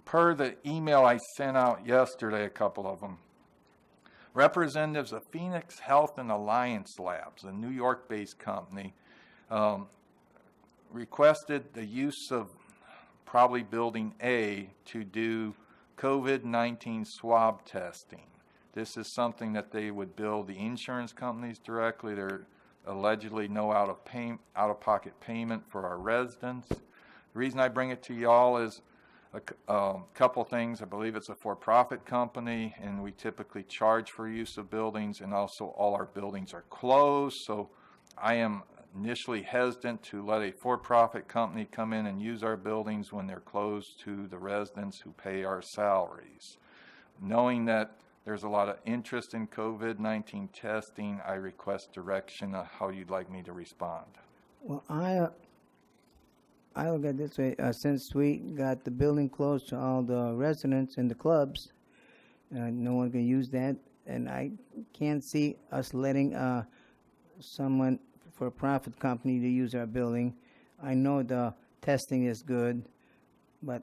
per the email I sent out yesterday, a couple of them, representatives of Phoenix Health and Alliance Labs, a New York-based company, requested the use of probably Building A to do COVID-19 swab testing. This is something that they would bill the insurance companies directly. They're allegedly no out-of-pocket payment for our residents. The reason I bring it to y'all is a couple things. I believe it's a for-profit company, and we typically charge for use of buildings, and also all our buildings are closed, so I am initially hesitant to let a for-profit company come in and use our buildings when they're closed to the residents who pay our salaries. Knowing that there's a lot of interest in COVID-19 testing, I request direction on how you'd like me to respond. Well, I look at it this way, since we got the building closed to all the residents and the clubs, no one can use that, and I can't see us letting someone for a profit company to use our building. I know the testing is good, but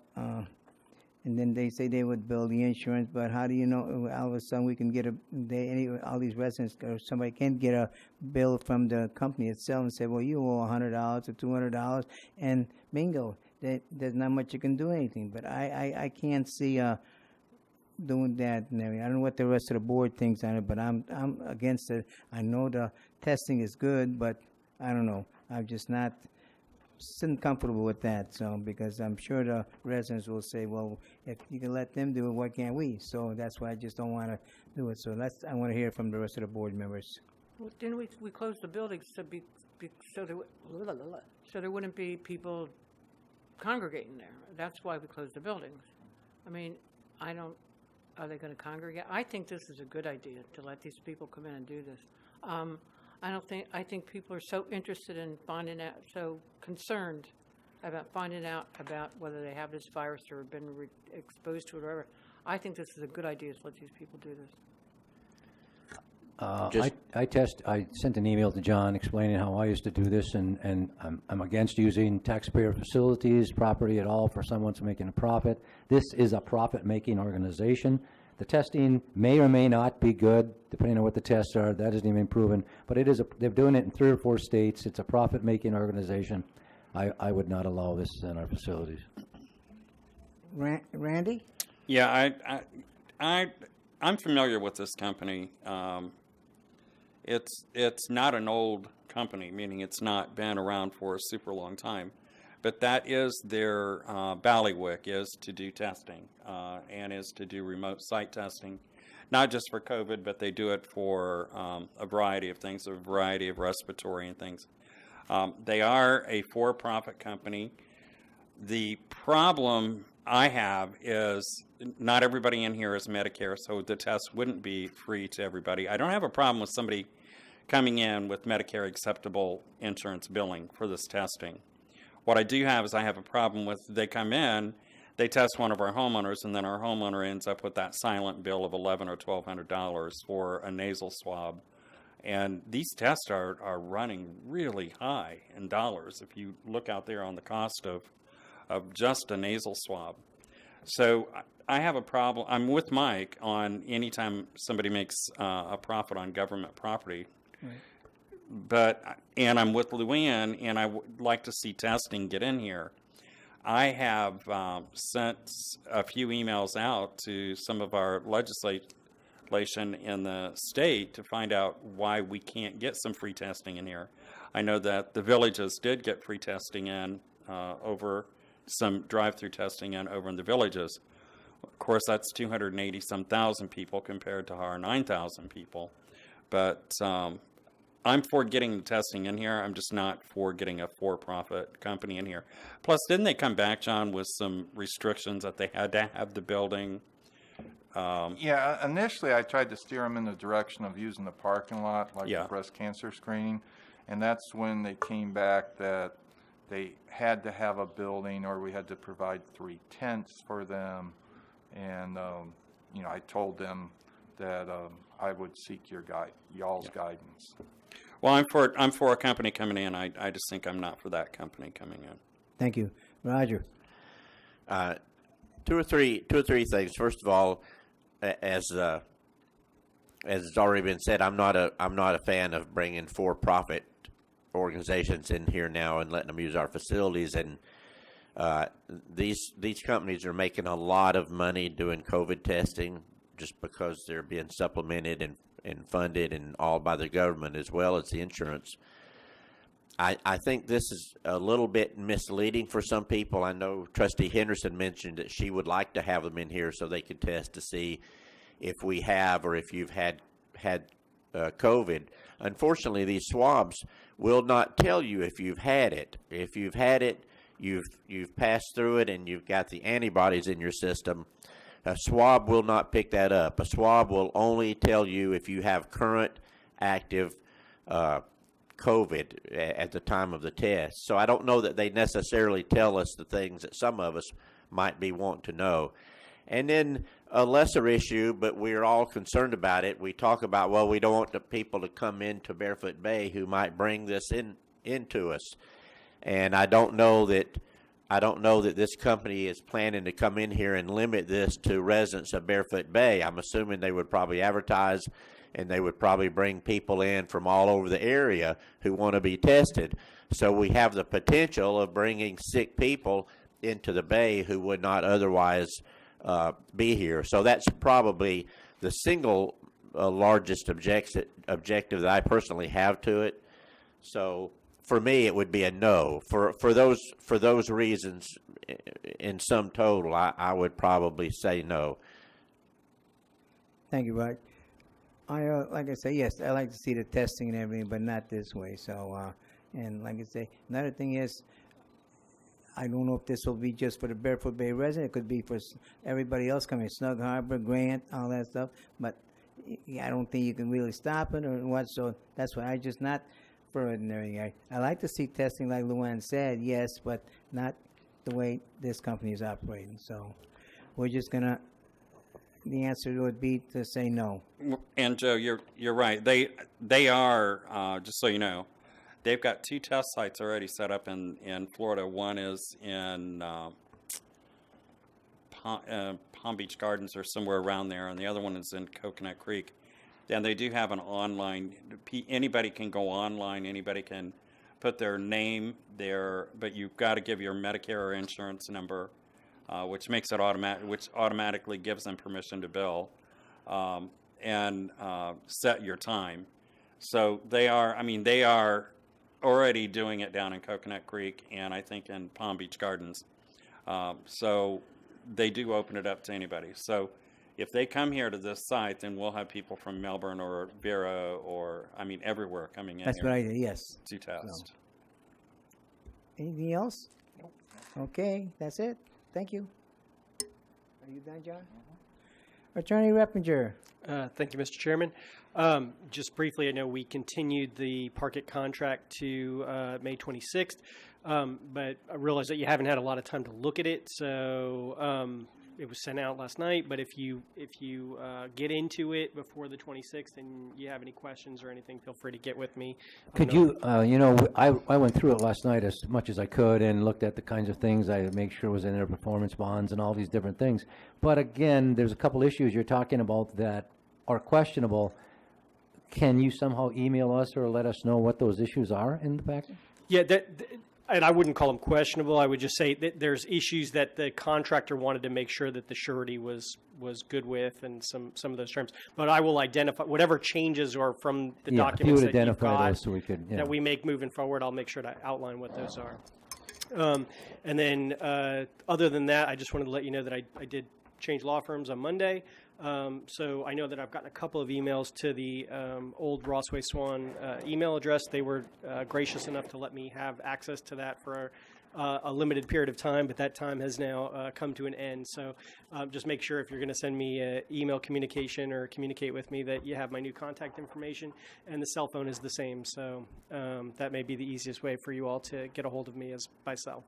and then they say they would bill the insurance, but how do you know all of a sudden we can get all these residents or somebody can get a bill from the company itself and say, well, you owe $100 or $200, and bingo, there's not much you can do anything. But I can't see doing that and everything. I don't know what the rest of the board thinks on it, but I'm against it. I know the testing is good, but I don't know. I'm just not sitting comfortable with that. So because I'm sure the residents will say, well, if you can let them do it, why can't we? So that's why I just don't want to do it. So I want to hear from the rest of the board members. Well, didn't we close the buildings so there wouldn't be people congregating there? That's why we closed the buildings. I mean, are they going to congregate? I think this is a good idea to let these people come in and do this. I think people are so interested in finding out, so concerned about finding out about whether they have this virus or have been exposed to it or whatever. I think this is a good idea to let these people do this. I sent an email to John explaining how I used to do this, and I'm against using taxpayer facilities, property at all for someone to making a profit. This is a profit-making organization. The testing may or may not be good, depending on what the tests are. That isn't even proven. But they're doing it in 3 or 4 states. It's a profit-making organization. I would not allow this in our facilities. Randy? Yeah, I'm familiar with this company. It's not an old company, meaning it's not been around for a super long time. But that is their bailiwick, is to do testing and is to do remote site testing, not just for COVID, but they do it for a variety of things, a variety of respiratory and things. They are a for-profit company. The problem I have is not everybody in here is Medicare, so the test wouldn't be free to everybody. I don't have a problem with somebody coming in with Medicare acceptable insurance billing for this testing. What I do have is I have a problem with they come in, they test one of our homeowners, and then our homeowner ends up with that silent bill of $1,100 or $1,200 for a nasal swab. And these tests are running really high in dollars if you look out there on the cost of just a nasal swab. So I have a problem. I'm with Mike on anytime somebody makes a profit on government property. Right. And I'm with Luann, and I would like to see testing get in here. I have sent a few emails out to some of our legislation in the state to find out why we can't get some free testing in here. I know that the villages did get free testing in over some drive-through testing in over in the villages. Of course, that's 280-some thousand people compared to our 9,000 people. But I'm for getting the testing in here. I'm just not for getting a for-profit company in here. Plus, didn't they come back, John, with some restrictions that they had to have the building? Yeah, initially I tried to steer them in the direction of using the parking lot, like the breast cancer screening, and that's when they came back that they had to have a building or we had to provide 3 tents for them, and I told them that I would seek y'all's guidance. Well, I'm for a company coming in. I just think I'm not for that company coming in. Thank you, Roger. Two or three things. First of all, as has already been said, I'm not a fan of bringing for-profit organizations in here now and letting them use our facilities. And these companies are making a lot of money doing COVID testing just because they're being supplemented and funded and all by the government as well as the insurance. I think this is a little bit misleading for some people. I know Trustee Henderson mentioned that she would like to have them in here so they could test to see if we have or if you've had COVID. Unfortunately, these swabs will not tell you if you've had it. If you've had it, you've passed through it and you've got the antibodies in your system. A swab will not pick that up. A swab will only tell you if you have current active COVID at the time of the test. So I don't know that they necessarily tell us the things that some of us might be wanting to know. And then a lesser issue, but we're all concerned about it. We talk about, well, we don't want the people to come into Barefoot Bay who might bring this into us. And I don't know that this company is planning to come in here and limit this to residents of Barefoot Bay. I'm assuming they would probably advertise and they would probably bring people in from all over the area who want to be tested. So we have the potential of bringing sick people into the Bay who would not otherwise be here. So that's probably the single largest objective that I personally have to it. So for me, it would be a no. For those reasons, in sum total, I would probably say no. Thank you, Rod. Like I say, yes, I like to see the testing and everything, but not this way. So, and like I say, another thing is, I don't know if this will be just for the Barefoot Bay resident. It could be for everybody else coming, Snug Harbor, Grant, all that stuff. But I don't think you can really stop it or what. So that's why I just not for it and everything. I like to see testing, like Luann said, yes, but not the way this company is operating. So we're just gonna. The answer would be to say no. And Joe, you're right. They are just so you know, they've got 2 test sites already set up in Florida. One is in Palm Beach Gardens or somewhere around there, and the other one is in Coconut Creek. And they do have an online. Anybody can go online. Anybody can put their name there, but you've got to give your Medicare or insurance number. Which makes it which automatically gives them permission to bill, and set your time. So they are already doing it down in Coconut Creek and I think in Palm Beach Gardens. So they do open it up to anybody. So if they come here to this site, then we'll have people from Melbourne or Vera or everywhere coming in. That's here what I did. Yes. to test. So. Anything else? Nope. Okay, that's it. Thank you. Are you done, John? Attorney Reppinger. Thank you, Mr. Chairman. Just briefly, I know we continued the Parkett contract to May 26th, but I realize that you haven't had a lot of time to look at it, so it was sent out last night. But if you get into it before the 26th and you have any questions or anything, feel free to get with me. Could you, I went through it last night as much as I could and looked at the kinds of things I make sure was in their performance bonds and all these different things. But again, there's a couple issues you're talking about that are questionable. Can you somehow email us or let us know what those issues are in the package? Yeah, and I wouldn't call them questionable. I would just say that there's issues that the contractor wanted to make sure that the surety was good with, and some of those terms. But I will identify whatever changes or from the documents that you've got those so we could, that we make moving forward. I'll make sure to outline what those are. And then other than that, I just wanted to let you know that I did change law firms on Monday. So I know that I've gotten a couple of emails to the old Rossway Swan email address. They were gracious enough to let me have access to that for a limited period of time, but that time has now come to an end. So just make sure if you're going to send me email communication or communicate with me that you have my new contact information, and the cell phone is the same. So that may be the easiest way for you all to get a hold of me is by cell.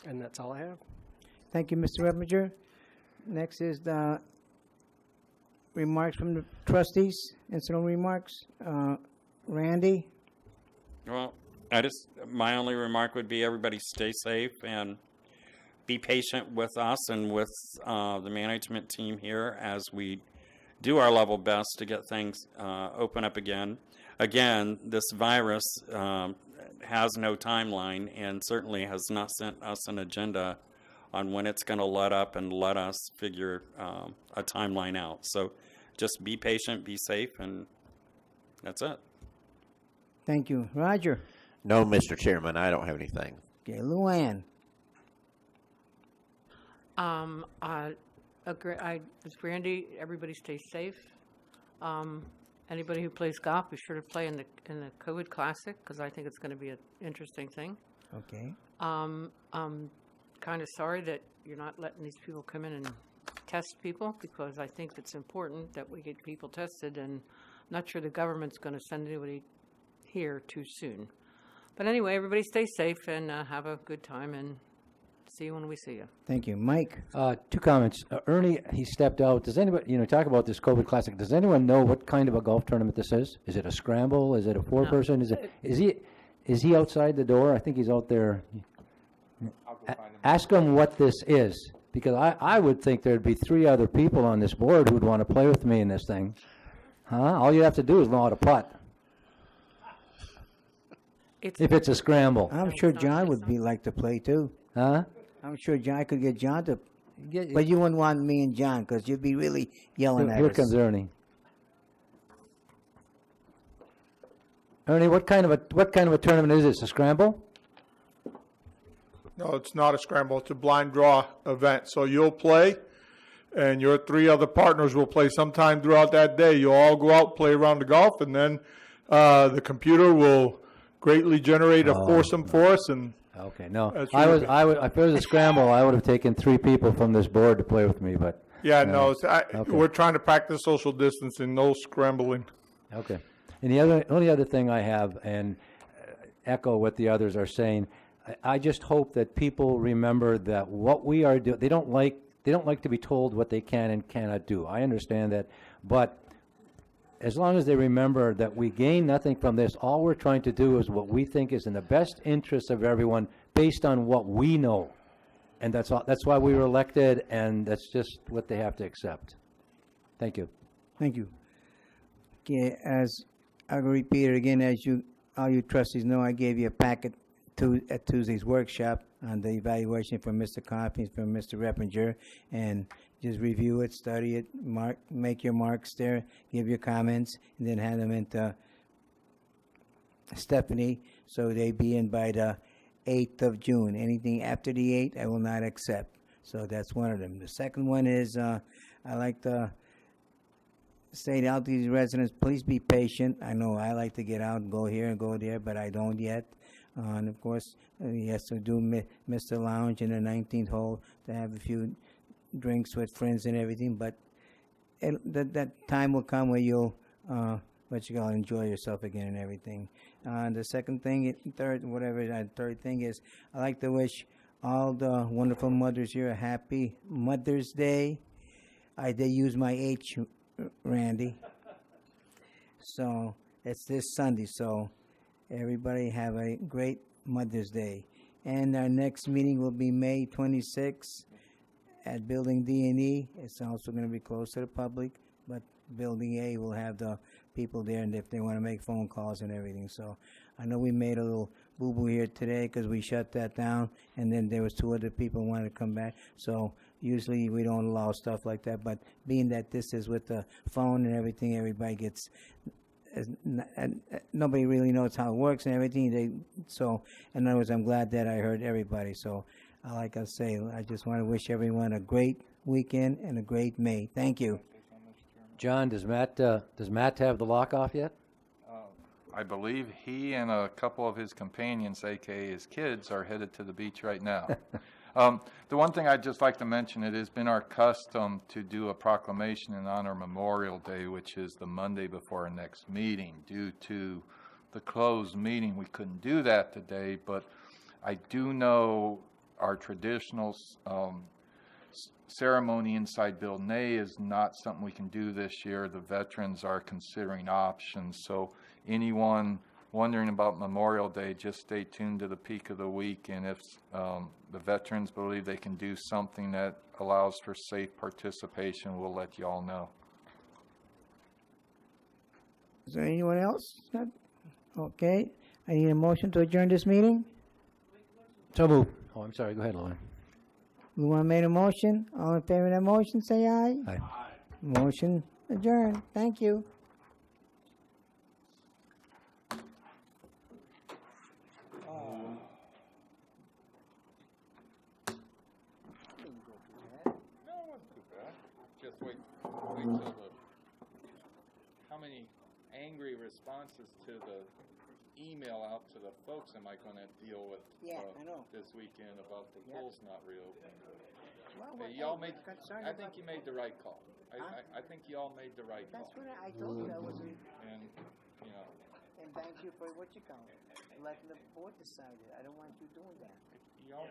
And that's all I have. Thank you, Mr. Reppinger. Next is the remarks from the trustees, incidental remarks. Randy? Well, my only remark would be everybody stay safe and be patient with us and with the management team here as we do our level best to get things open up again. Again, this virus has no timeline and certainly has not sent us an agenda on when it's going to let up and let us figure a timeline out. So just be patient, be safe, and That's it. Thank you. Roger? No, Mr. Chairman, I don't have anything. Okay, Luann? I agree. With Randy, everybody stay safe. Anybody who plays golf, be sure to play in the COVID Classic, because I think it's going to be an interesting thing. Okay. I'm kind of sorry that you're not letting these people come in and test people, because I think it's important that we get people tested, and I'm not sure the government's going to send anybody here too soon. But anyway, everybody stay safe and have a good time, and see you when we see you. Thank you. Mike? 2 comments. Ernie, he stepped out. Does anybody, talk about this COVID Classic. Does anyone know what kind of a golf tournament this is? Is it a scramble? Is it a 4-person? Is he outside the door? I think he's out there. Ask him what this is, because I would think there'd be 3 other people on this board who'd want to play with me in this thing. Huh? All you have to do is know how to putt. If it's a scramble. I'm sure John would like to play too. Huh? I'm sure John could get John to. But you wouldn't want me and John, because you'd be really yelling at Here us. comes Ernie. Ernie, what kind of a tournament is this? A scramble? No, it's not a scramble. It's a blind draw event. So you'll play, and your 3 other partners will play sometime throughout that day. You'll all go out, play around the golf, and then the computer will greatly generate a foursome for us. And Okay, no. That's I really would, if it was a scramble, I would have taken 3 people from this board to play with me, but. yeah, no, Okay. we're trying to practice social distancing, no scrambling. Okay. And the only other thing I have, and echo what the others are saying, I just hope that people remember that what we are doing, they don't like to be told what they can and cannot do. I understand that, but as long as they remember that we gain nothing from this, all we're trying to do is what we think is in the best interest of everyone based on what we know. And that's all, that's why we were elected, and that's just what they have to accept. Thank you. Thank you. Okay, as I'll repeat it again, as all you trustees know, I gave you a packet at Tuesday's workshop on the evaluation from Mr. Coffey, from Mr. Reppinger, and just review it, study it, make your marks there, give your comments, and then hand them into Stephanie, so they be in by the 8th of June. Anything after the 8th, I will not accept. So that's one of them. The second one is I like to say out to these residents, please be patient. I know I like to get out and go here and go there, but I don't yet. And of course, he has to do Mr. Lounge in the 19th hole to have a few drinks with friends and everything. But that time will come where you'll enjoy yourself again and everything. The second thing, third thing is I like to wish all the wonderful mothers here a happy Mother's Day. I did use my H, Randy. So it's this Sunday. So everybody have a great Mother's Day. And our next meeting will be May 26th at Building D&E. It's also going to be closed to the public, but Building A will have the people there, and if they want to make phone calls and everything. So I know we made a little boo-boo here today because we shut that down, and then there was 2 other people who wanted to come back. So usually we don't allow stuff like that, but being that this is with the phone and everything, everybody gets nobody really knows how it works and everything. So in other words, I'm glad that I heard everybody. So like I say, I just want to wish everyone a great weekend and a great May. Thank you. John, does Matt have the lock off yet? I believe he and a couple of his companions, aka his kids, are headed to the beach right now. The one thing I'd just like to mention, it has been our custom to do a proclamation in honor of Memorial Day, which is the Monday before our next meeting. Due to the closed meeting, we couldn't do that today, but I do know our traditional ceremony inside Building A is not something we can do this year. The veterans are considering options, so anyone wondering about Memorial Day, just stay tuned to the peak of the week, and if the veterans believe they can do something that allows for safe participation, we'll let you all know. Is there anyone else? Okay. I need a motion to adjourn this meeting. So moved. Oh, I'm sorry. Go ahead, Lauren. Luan made a motion. All in favor of that motion, say aye. Aye. Motion adjourned. Thank you. go too bad. No, it wasn't too bad. Just wait till how many angry responses to the email out to the folks am I gonna deal with? Yeah, I know. This weekend about the Yep. pools not reopening. Well, Hey, hey, y'all we're made, concerned I about think you the- made the right call. Huh? I think y'all made the right call. That's what I told you. I was, And, you know, and thank you for what you call it. Letting the board decide it. I don't want you doing that. y'all